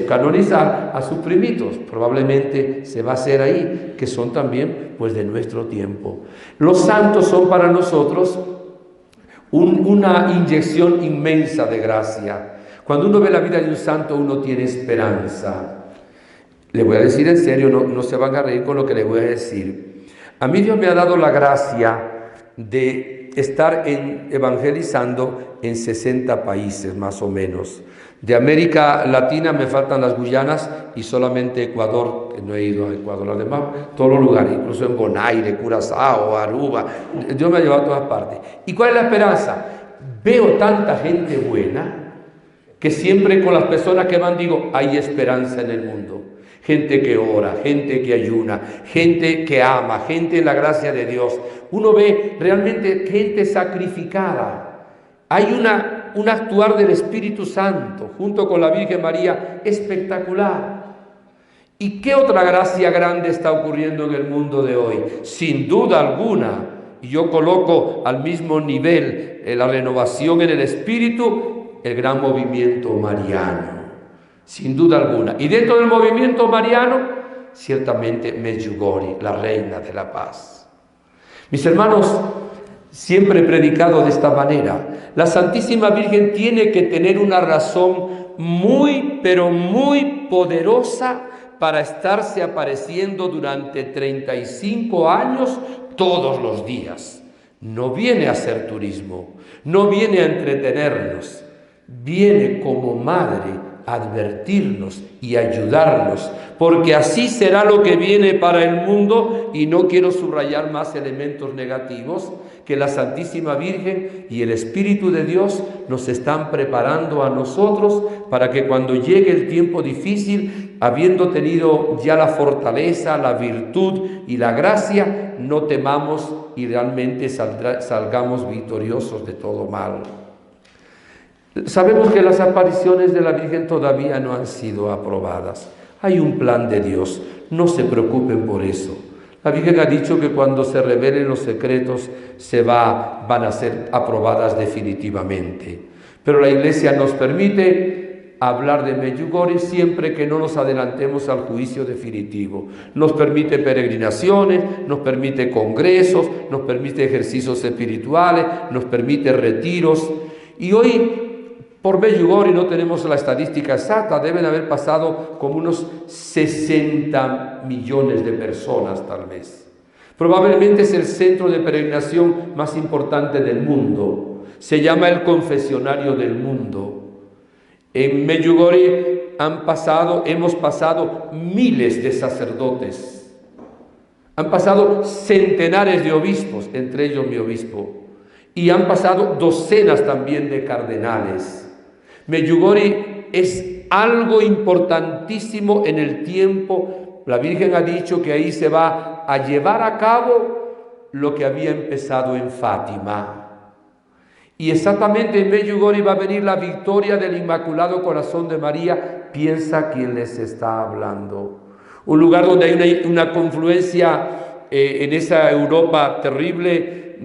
canonizar a sus primitos. Probablemente se va a hacer ahí, que son también pues de nuestro tiempo. Los santos son para nosotros una inyección inmensa de gracia. Cuando uno ve la vida de un santo, uno tiene esperanza. Le voy a decir en serio, no se van a reír con lo que le voy a decir. A mí Dios me ha dado la gracia de estar evangelizando en 60 países más o menos. De América Latina me faltan las Guyanas y solamente Ecuador, que no he ido a Ecuador, además todos los lugares, incluso en Bonaire, Curazao, Aruba. Dios me ha llevado a todas partes. ¿Y cuál es la esperanza? Veo tanta gente buena que siempre con las personas que van digo, hay esperanza en el mundo. Gente que ora, gente que ayuna, gente que ama, gente en la gracia de Dios. Uno ve realmente gente sacrificada. Hay un actuar del Espíritu Santo junto con la Virgen María espectacular. ¿Y qué otra gracia grande está ocurriendo en el mundo de hoy? Sin duda alguna, y yo coloco al mismo nivel la renovación en el Espíritu, el gran movimiento mariano, sin duda alguna. Y dentro del movimiento mariano, ciertamente Medjugorje, la reina de la paz. Mis hermanos, siempre he predicado de esta manera. La Santísima Virgen tiene que tener una razón muy, pero muy poderosa para estarse apareciendo durante 35 años todos los días. No viene a hacer turismo, no viene a entretenernos. Viene como madre a advertirnos y ayudarnos, porque así será lo que viene para el mundo, y no quiero subrayar más elementos negativos, que la Santísima Virgen y el Espíritu de Dios nos están preparando a nosotros para que cuando llegue el tiempo difícil, habiendo tenido ya la fortaleza, la virtud y la gracia, no temamos y realmente salgamos victoriosos de todo mal. Sabemos que las apariciones de la Virgen todavía no han sido aprobadas. Hay un plan de Dios, no se preocupen por eso. La Virgen ha dicho que cuando se revelen los secretos van a ser aprobadas definitivamente. Pero la Iglesia nos permite hablar de Medjugorje siempre que no nos adelantemos al juicio definitivo. Nos permite peregrinaciones, nos permite congresos, nos permite ejercicios espirituales, nos permite retiros. Y hoy, por Medjugorje no tenemos la estadística exacta, deben haber pasado como unos 60 millones de personas tal vez. Probablemente es el centro de peregrinación más importante del mundo. Se llama el confesionario del mundo. En Medjugorje hemos pasado miles de sacerdotes. Han pasado centenares de obispos, entre ellos mi obispo. Y han pasado docenas también de cardenales. Medjugorje es algo importantísimo en el tiempo. La Virgen ha dicho que ahí se va a llevar a cabo lo que había empezado en Fátima. Y exactamente en Medjugorje va a venir la victoria del Inmaculado Corazón de María. Piensa quién les está hablando. Un lugar donde hay una confluencia en esa Europa terrible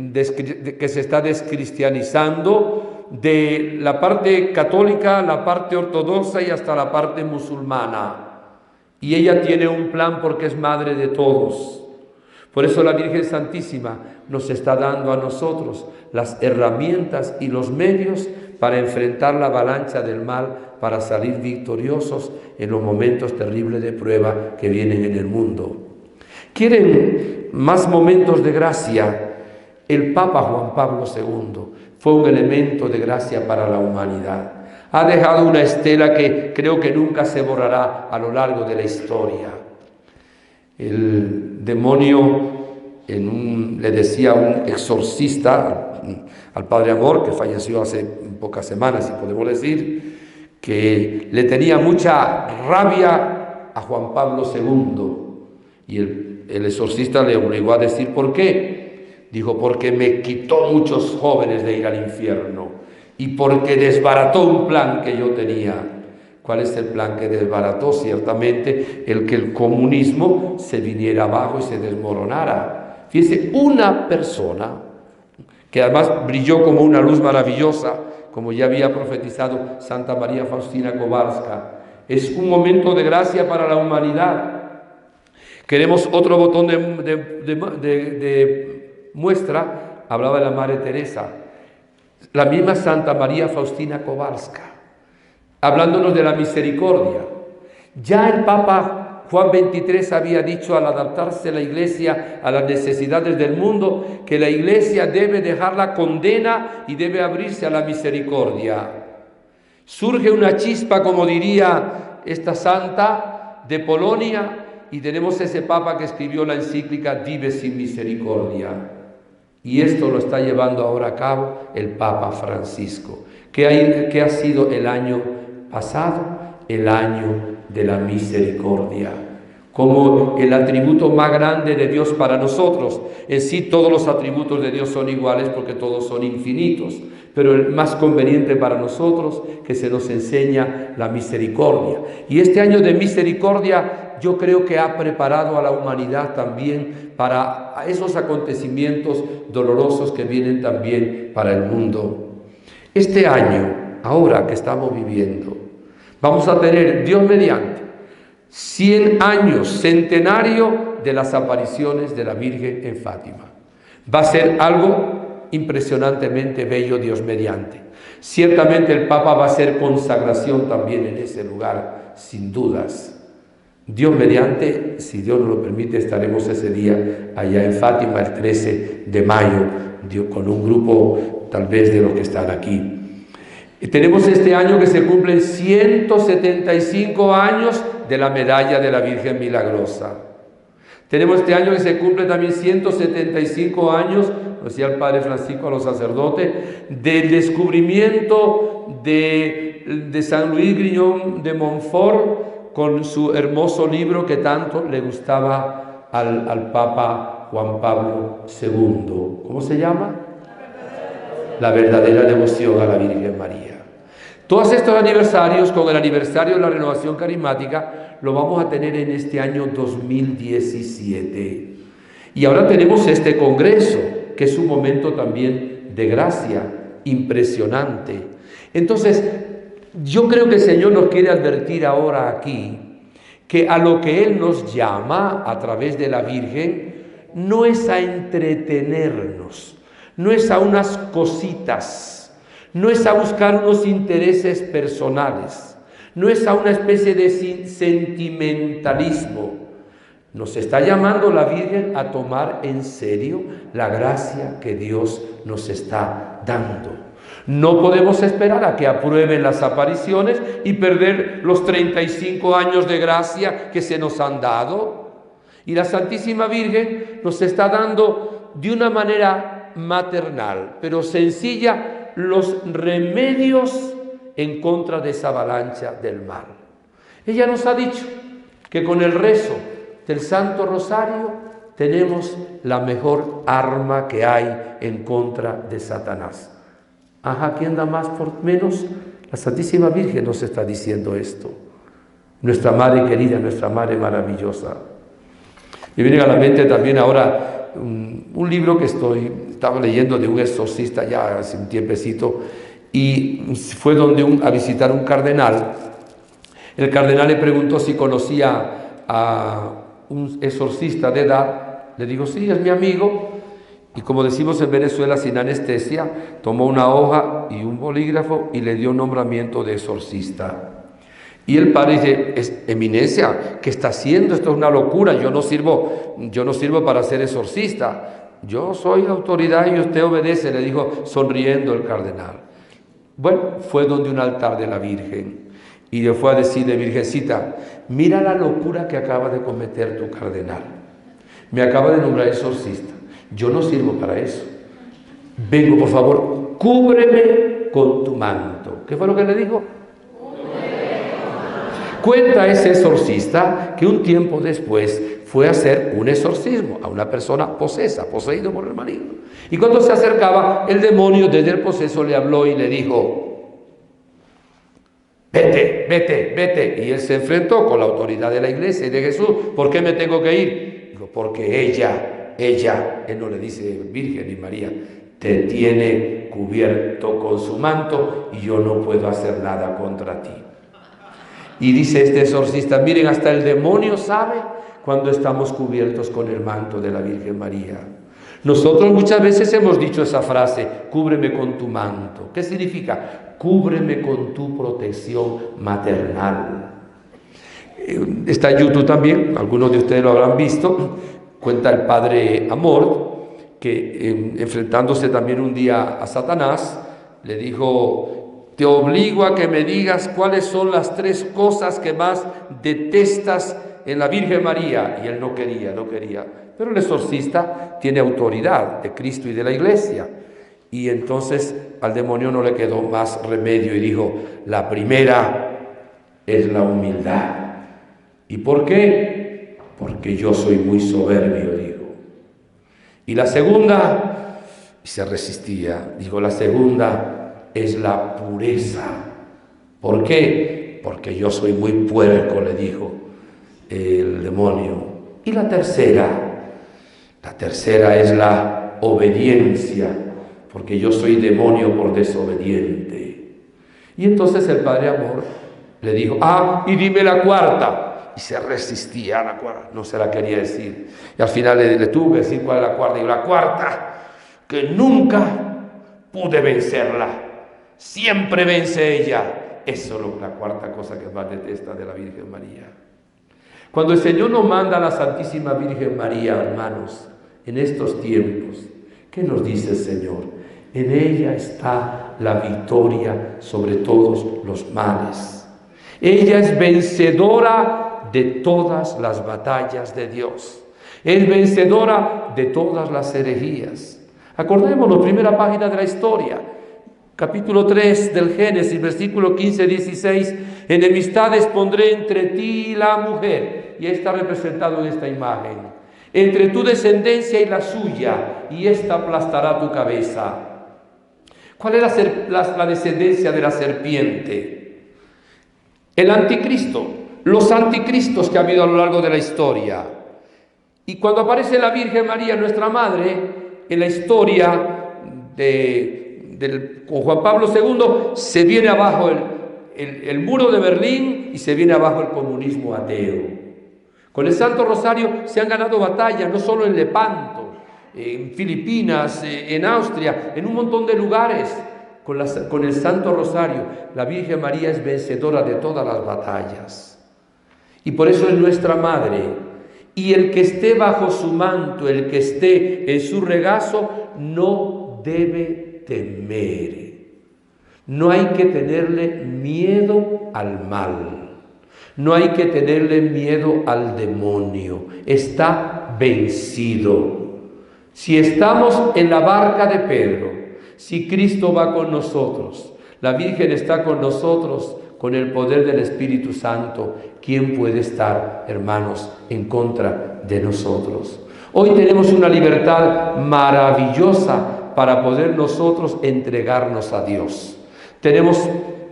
que se está descristianizando, de la parte católica, la parte ortodoxa y hasta la parte musulmana. Y ella tiene un plan porque es madre de todos. Por eso la Virgen Santísima nos está dando a nosotros las herramientas y los medios para enfrentar la avalancha del mal, para salir victoriosos en los momentos terribles de prueba que vienen en el mundo. ¿Quieren más momentos de gracia? El Papa Juan Pablo II fue un elemento de gracia para la humanidad. Ha dejado una estela que creo que nunca se borrará a lo largo de la historia. El demonio, le decía un exorcista al Padre Amor, que falleció hace pocas semanas, si podemos decir, que le tenía mucha rabia a Juan Pablo II. Y el exorcista le obligó a decir, ¿por qué? Dijo, porque me quitó muchos jóvenes de ir al infierno y porque desbarató un plan que yo tenía. ¿Cuál es el plan que desbarató? Ciertamente el que el comunismo se viniera abajo y se desmoronara. Fíjese, una persona que además brilló como una luz maravillosa, como ya había profetizado Santa María Faustina Kowalska. Es un momento de gracia para la humanidad. Queremos otro botón de muestra. Hablaba de la Madre Teresa, la misma Santa María Faustina Kowalska, hablándonos de la misericordia. Ya el Papa Juan XXIII había dicho, al adaptarse la Iglesia a las necesidades del mundo, que la Iglesia debe dejar la condena y debe abrirse a la misericordia. Surge una chispa, como diría esta santa, de Polonia, y tenemos ese Papa que escribió la encíclica Dives in Misericordia. Y esto lo está llevando ahora a cabo el Papa Francisco. ¿Qué ha sido el año pasado? El año de la misericordia, como el atributo más grande de Dios para nosotros. En sí todos los atributos de Dios son iguales porque todos son infinitos, pero el más conveniente para nosotros, que se nos enseña la misericordia. Y este año de misericordia yo creo que ha preparado a la humanidad también para esos acontecimientos dolorosos que vienen también para el mundo. Este año, ahora que estamos viviendo, vamos a tener, Dios mediante, 100 años, centenario de las apariciones de la Virgen en Fátima. Va a ser algo impresionantemente bello, Dios mediante. Ciertamente el Papa va a hacer consagración también en ese lugar, sin dudas. Dios mediante, si Dios nos lo permite, estaremos ese día allá en Fátima, el 13 de mayo, con un grupo tal vez de los que están aquí. Y tenemos este año que se cumplen 175 años de la medalla de la Virgen Milagrosa. Tenemos este año que se cumple también 175 años, decía el Padre Francisco a los sacerdotes, del descubrimiento de San Luis Grignon de Montfort con su hermoso libro que tanto le gustaba al Papa Juan Pablo II. ¿Cómo se llama? La verdadera devoción a la Virgen María. Todos estos aniversarios, con el aniversario de la renovación carismática, lo vamos a tener en este año 2017. Y ahora tenemos este congreso, que es un momento también de gracia impresionante. Entonces, yo creo que el Señor nos quiere advertir ahora aquí, que a lo que Él nos llama a través de la Virgen, no es a entretenernos, no es a unas cositas, no es a buscar unos intereses personales, no es a una especie de sentimentalismo. Nos está llamando la Virgen a tomar en serio la gracia que Dios nos está dando. No podemos esperar a que aprueben las apariciones y perder los 35 años de gracia que se nos han dado. Y la Santísima Virgen nos está dando de una manera maternal, pero sencilla, los remedios en contra de esa avalancha del mal. Ella nos ha dicho que con el rezo del Santo Rosario tenemos la mejor arma que hay en contra de Satanás. Ajá, ¿quién da más por menos? La Santísima Virgen nos está diciendo esto. Nuestra Madre querida, nuestra Madre maravillosa. Me viene a la mente también ahora un libro que estaba leyendo de un exorcista ya hace un tiempecito, y fue a visitar un cardenal. El cardenal le preguntó si conocía a un exorcista de edad, Le digo, sí, es mi amigo. Y como decimos en Venezuela, sin anestesia, tomó una hoja y un bolígrafo y le dio un nombramiento de exorcista. Y el padre dice, eminencia, ¿qué está haciendo? Esto es una locura, yo no sirvo para ser exorcista. Yo soy autoridad y usted obedece, le dijo sonriendo el cardenal. Bueno, fue donde un altar de la Virgen y le fue a decirle, Virgencita, mira la locura que acaba de cometer tu cardenal. Me acaba de nombrar exorcista. Yo no sirvo para eso. Vengo, por favor, cúbreme con tu manto. ¿Qué fue lo que le dijo? Cuenta ese exorcista que un tiempo después fue a hacer un exorcismo a una persona poseído por el maligno. Y cuando se acercaba, el demonio desde el poseso le habló y le dijo, vete, vete, vete. Y él se enfrentó con la autoridad de la iglesia y de Jesús. ¿Por qué me tengo que ir? Digo, porque ella, él no le dice Virgen ni María, te tiene cubierto con su manto y yo no puedo hacer nada contra ti. Y dice este exorcista, miren, hasta el demonio sabe cuando estamos cubiertos con el manto de la Virgen María. Nosotros muchas veces hemos dicho esa frase, cúbreme con tu manto. ¿Qué significa? Cúbreme con tu protección maternal. Está en YouTube también, algunos de ustedes lo habrán visto, cuenta el padre Amor, que enfrentándose también un día a Satanás, le dijo, te obligo a que me digas cuáles son las 3 cosas que más detestas en la Virgen María. Y él no quería. Pero el exorcista tiene autoridad de Cristo y de la iglesia. Y entonces al demonio no le quedó más remedio y dijo, la primera es la humildad. ¿Y por qué? Porque yo soy muy soberbio, dijo. Y la segunda, se resistía, dijo, la segunda es la pureza. ¿Por qué? Porque yo soy muy puerco, le dijo el demonio. Y la tercera es la obediencia, porque yo soy demonio por desobediente. Y entonces el padre Amor le dijo, y dime la cuarta. Y se resistía a la cuarta, no se la quería decir. Y al final le tuve que decir cuál es la cuarta. Y la cuarta, que nunca pude vencerla. Siempre vence ella. Eso es la cuarta cosa que más detesta de la Virgen María. Cuando el Señor nos manda a la Santísima Virgen María, hermanos, en estos tiempos, ¿qué nos dice el Señor? En ella está la victoria sobre todos los males. Ella es vencedora de todas las batallas de Dios. Es vencedora de todas las herejías. Acordémonos, primera página de la historia. Capítulo 3 del Génesis, versículo 15-16, enemistades pondré entre ti y la mujer, y está representado en esta imagen, entre tu descendencia y la suya, y ésta aplastará tu cabeza. ¿Cuál es la descendencia de la serpiente? El anticristo, los anticristos que ha habido a lo largo de la historia. Y cuando aparece la Virgen María, nuestra Madre, en la historia con Juan Pablo II, se viene abajo el muro de Berlín y se viene abajo el comunismo ateo. Con el Santo Rosario se han ganado batallas, no solo en Lepanto, en Filipinas, en Austria, en un montón de lugares. Con el Santo Rosario, la Virgen María es vencedora de todas las batallas. Y por eso es nuestra Madre. Y el que esté bajo su manto, el que esté en su regazo, no debe temer. No hay que tenerle miedo al mal. No hay que tenerle miedo al demonio. Está vencido. Si estamos en la barca de Pedro, si Cristo va con nosotros, la Virgen está con nosotros, con el poder del Espíritu Santo, ¿quién puede estar, hermanos, en contra de nosotros? Hoy tenemos una libertad maravillosa para poder nosotros entregarnos a Dios. Tenemos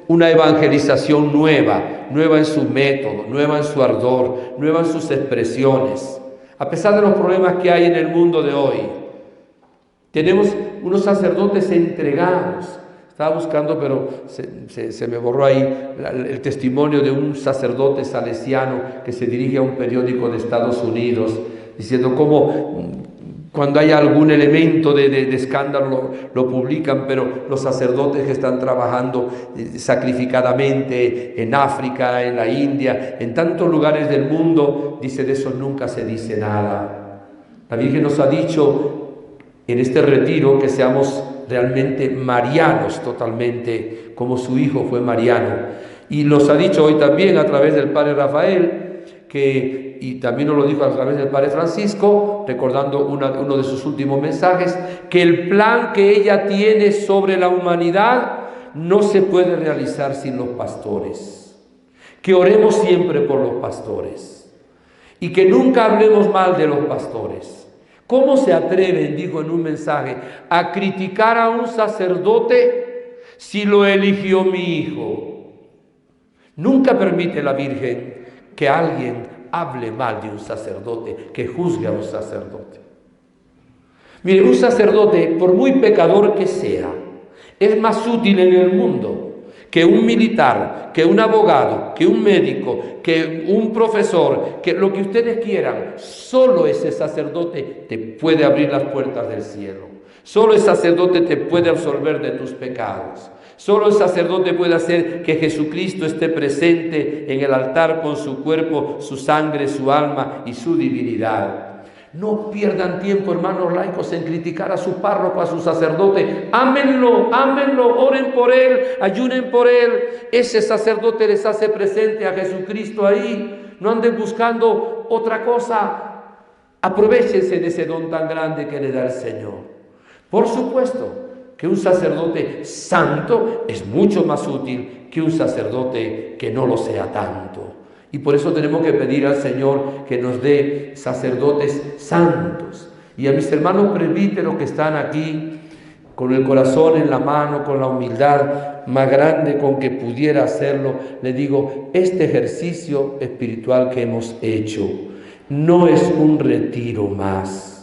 una evangelización nueva en su método, nueva en su ardor, nueva en sus expresiones. A pesar de los problemas que hay en el mundo de hoy, tenemos unos sacerdotes entregados. Estaba buscando, pero se me borró ahí el testimonio de un sacerdote salesiano que se dirige a un periódico de Estados Unidos, diciendo cómo cuando hay algún elemento de escándalo lo publican, pero los sacerdotes que están trabajando sacrificadamente en África, en la India, en tantos lugares del mundo, dice, de eso nunca se dice nada. La Virgen nos ha dicho en este retiro que seamos realmente marianos totalmente, como su hijo fue mariano. Y nos ha dicho hoy también a través del Padre Rafael, y también nos lo dijo a través del Padre Francisco, recordando uno de sus últimos mensajes, que el plan que ella tiene sobre la humanidad no se puede realizar sin los pastores. Que oremos siempre por los pastores y que nunca hablemos mal de los pastores. ¿Cómo se atreven, dijo en un mensaje, a criticar a un sacerdote si lo eligió mi hijo? Nunca permite la Virgen que alguien hable mal de un sacerdote, que juzgue a un sacerdote. Mire, un sacerdote, por muy pecador que sea, es más útil en el mundo que un militar, que un abogado, que un médico, que un profesor, que lo que ustedes quieran. Solo ese sacerdote te puede abrir las puertas del cielo. Solo el sacerdote te puede absolver de tus pecados. Solo el sacerdote puede hacer que Jesucristo esté presente en el altar con su cuerpo, su sangre, su alma y su divinidad. No pierdan tiempo, hermanos laicos, en criticar a su párroco, a su sacerdote. Ámenlo, ámenlo, oren por él, ayunen por él. Ese sacerdote les hace presente a Jesucristo ahí. No anden buscando otra cosa. Aprovéchense de ese don tan grande que le da el Señor. Por supuesto que un sacerdote santo es mucho más útil que un sacerdote que no lo sea tanto. Y por eso tenemos que pedir al Señor que nos dé sacerdotes santos. Y a mis hermanos presbíteros que están aquí, con el corazón en la mano, con la humildad más grande con que pudiera hacerlo, le digo, este ejercicio espiritual que hemos hecho no es un retiro más.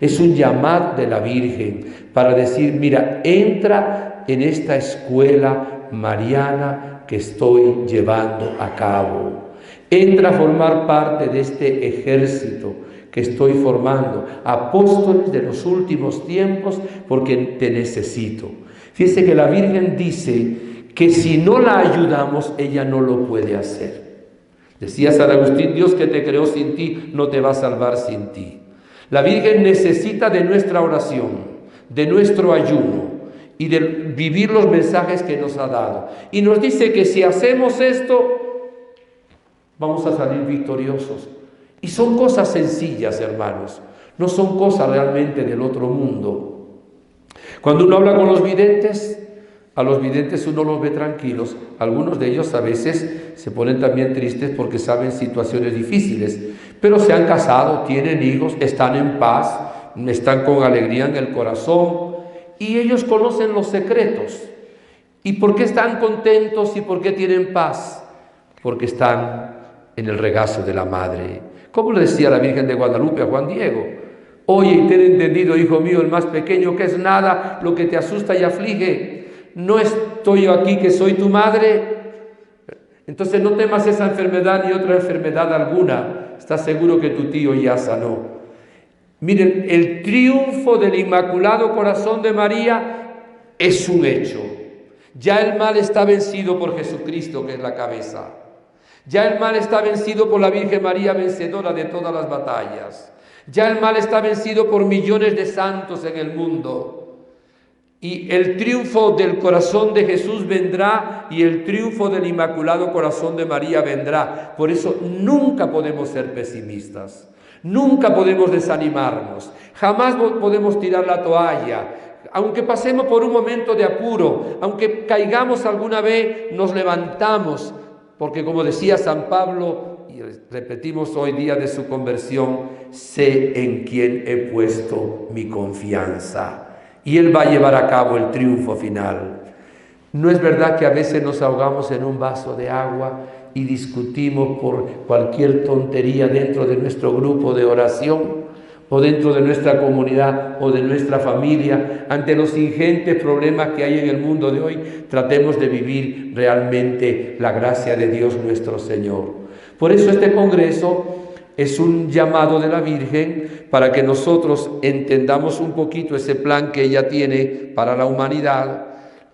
Es un llamado de la Virgen para decir, mira, entra en esta escuela mariana que estoy llevando a cabo. Entra a formar parte de este ejército que estoy formando, apóstoles de los últimos tiempos, porque te necesito. Fíjese que la Virgen dice que si no la ayudamos, ella no lo puede hacer. Decía San Agustín, Dios que te creó sin ti, no te va a salvar sin ti. La Virgen necesita de nuestra oración, de nuestro ayuno y de vivir los mensajes que nos ha dado. Y nos dice que si hacemos esto, vamos a salir victoriosos. Y son cosas sencillas, hermanos. No son cosas realmente del otro mundo. Cuando uno habla con los videntes, a los videntes uno los ve tranquilos. Algunos de ellos a veces se ponen también tristes porque saben situaciones difíciles. Pero se han casado, tienen hijos, están en paz, están con alegría en el corazón. Y ellos conocen los secretos. ¿Y por qué están contentos y por qué tienen paz? Porque están en el regazo de la Madre. ¿Cómo le decía la Virgen de Guadalupe a Juan Diego? Oye, y ten entendido, hijo mío, el más pequeño, que es nada lo que te asusta y aflige. ¿No estoy yo aquí que soy tu madre? Entonces no temas esa enfermedad ni otra enfermedad alguna. Estás seguro que tu tío ya sanó. Miren, el triunfo del Inmaculado Corazón de María es un hecho. Ya el mal está vencido por Jesucristo, que es la cabeza. Ya el mal está vencido por la Virgen María, vencedora de todas las batallas. Ya el mal está vencido por millones de santos en el mundo. Y el triunfo del corazón de Jesús vendrá y el triunfo del Inmaculado Corazón de María vendrá. Por eso nunca podemos ser pesimistas. Nunca podemos desanimarnos. Jamás podemos tirar la toalla. Aunque pasemos por un momento de apuro, aunque caigamos alguna vez, nos levantamos. Porque como decía San Pablo, y repetimos hoy día de su conversión, sé en quién he puesto mi confianza. Y Él va a llevar a cabo el triunfo final. ¿No es verdad que a veces nos ahogamos en un vaso de agua y discutimos por cualquier tontería dentro de nuestro grupo de oración o dentro de nuestra comunidad o de nuestra familia? Ante los ingentes problemas que hay en el mundo de hoy, tratemos de vivir realmente la gracia de Dios nuestro Señor. Por eso este congreso Es un llamado de la Virgen para que nosotros entendamos un poquito ese plan que ella tiene para la humanidad,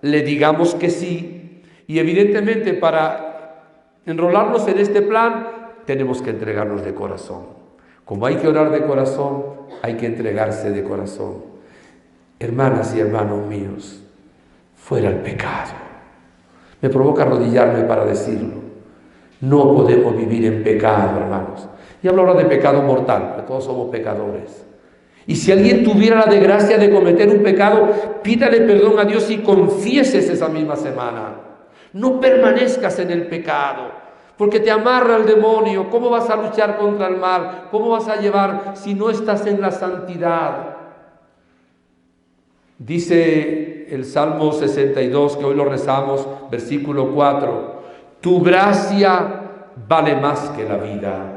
le digamos que sí, y evidentemente para enrolarnos en este plan tenemos que entregarnos de corazón. Como hay que orar de corazón, hay que entregarse de corazón. Hermanas y hermanos míos, fuera el pecado. Me provoca arrodillarme para decirlo. No podemos vivir en pecado, hermanos. Y hablo ahora de pecado mortal, porque todos somos pecadores. Y si alguien tuviera la desgracia de cometer un pecado, pídale perdón a Dios y confieses esa misma semana. No permanezcas en el pecado, porque te amarra el demonio. ¿Cómo vas a luchar contra el mal? ¿Cómo vas a llevar si no estás en la santidad? Dice el Salmo 62, que hoy lo rezamos, versículo 4, tu gracia vale más que la vida.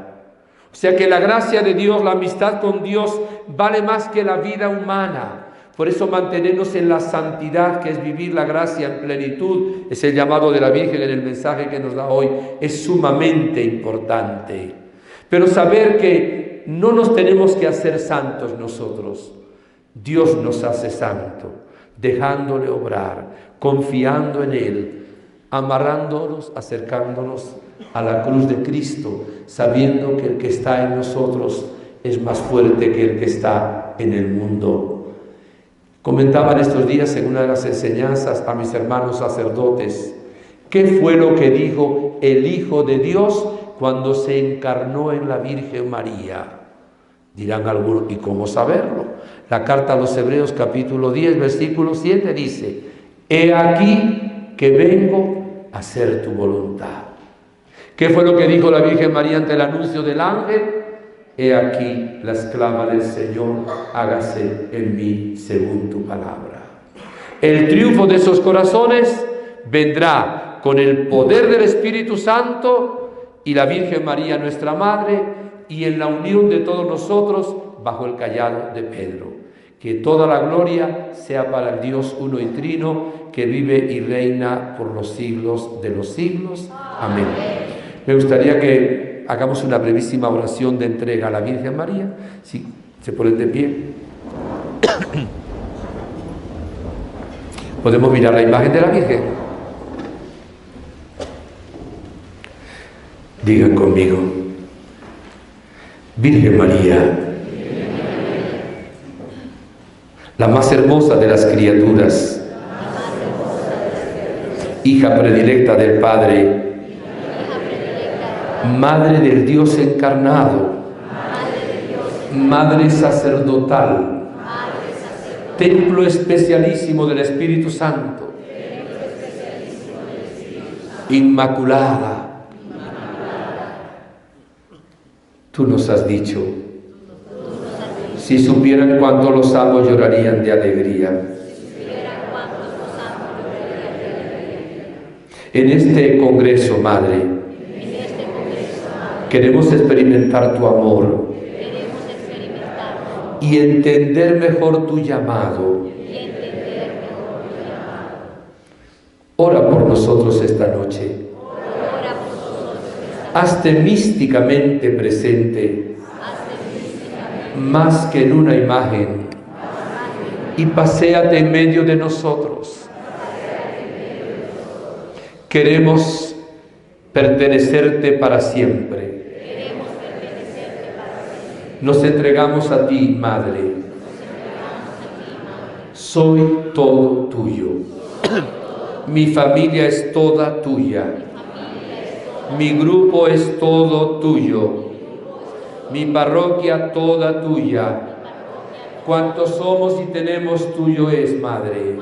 O sea que la gracia de Dios, la amistad con Dios, vale más que la vida humana. Por eso mantenernos en la santidad, que es vivir la gracia en plenitud, es el llamado de la Virgen en el mensaje que nos da hoy, es sumamente importante. Pero saber que no nos tenemos que hacer santos nosotros. Dios nos hace santo, dejándole obrar, confiando en Él, amarrándonos, acercándonos a la cruz de Cristo, sabiendo que el que está en nosotros es más fuerte que el que está en el mundo. Comentaba en estos días en una de las enseñanzas a mis hermanos sacerdotes, ¿qué fue lo que dijo el Hijo de Dios cuando se encarnó en la Virgen María? Dirán algunos, ¿y cómo saberlo? La carta a los Hebreos capítulo 10, versículo 7 dice, he aquí que vengo a hacer tu voluntad. ¿Qué fue lo que dijo la Virgen María ante el anuncio del ángel? He aquí la esclava del Señor, hágase en mí según tu palabra. El triunfo de esos corazones vendrá con el poder del Espíritu Santo y la Virgen María, nuestra Madre, y en la unión de todos nosotros bajo el cayado de Pedro. Que toda la gloria sea para el Dios uno y trino, que vive y reina por los siglos de los siglos. Amén. Me gustaría que hagamos una brevísima oración de entrega a la Virgen María. Si se ponen de pie. Podemos mirar la imagen de la Virgen. Digan conmigo, Virgen María, la más hermosa de las criaturas, hija predilecta del Padre, Madre del Dios encarnado, Madre sacerdotal, templo especialísimo del Espíritu Santo, Inmaculada. Tú nos has dicho, si supieran cuánto los amo, llorarían de alegría. En este congreso, Madre, queremos experimentar tu amor y entender mejor tu llamado. Ora por nosotros esta noche. Hazte místicamente presente, más que en una imagen, y paséate en medio de nosotros. Queremos pertenecerte para siempre. Nos entregamos a ti, Madre. Soy todo tuyo. Mi familia es toda tuya. Mi grupo es todo tuyo. Mi parroquia toda tuya. Cuanto somos y tenemos tuyo es, Madre.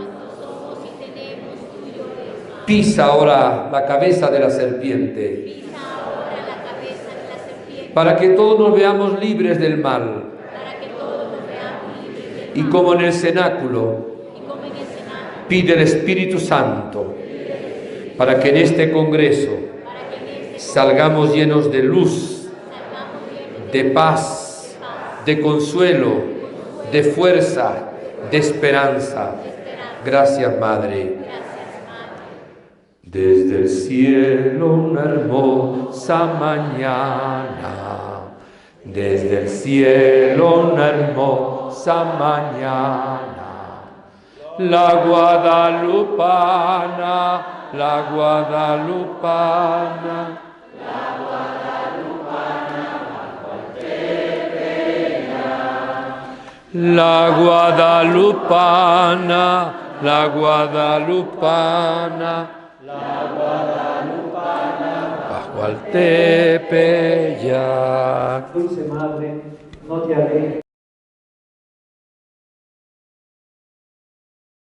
Pisa ahora la cabeza de la serpiente, para que todos nos veamos libres del mal. Y como en el cenáculo, pide el Espíritu Santo, para que en este congreso salgamos llenos de luz, de paz, de consuelo, de fuerza, de esperanza. Gracias, Madre. Desde el cielo una hermosa mañana desde el cielo una hermosa mañana. La guadalupana, la guadalupana. La guadalupana, la guadalupana, bajo al Tepeyac. Dulce Madre, no te alejes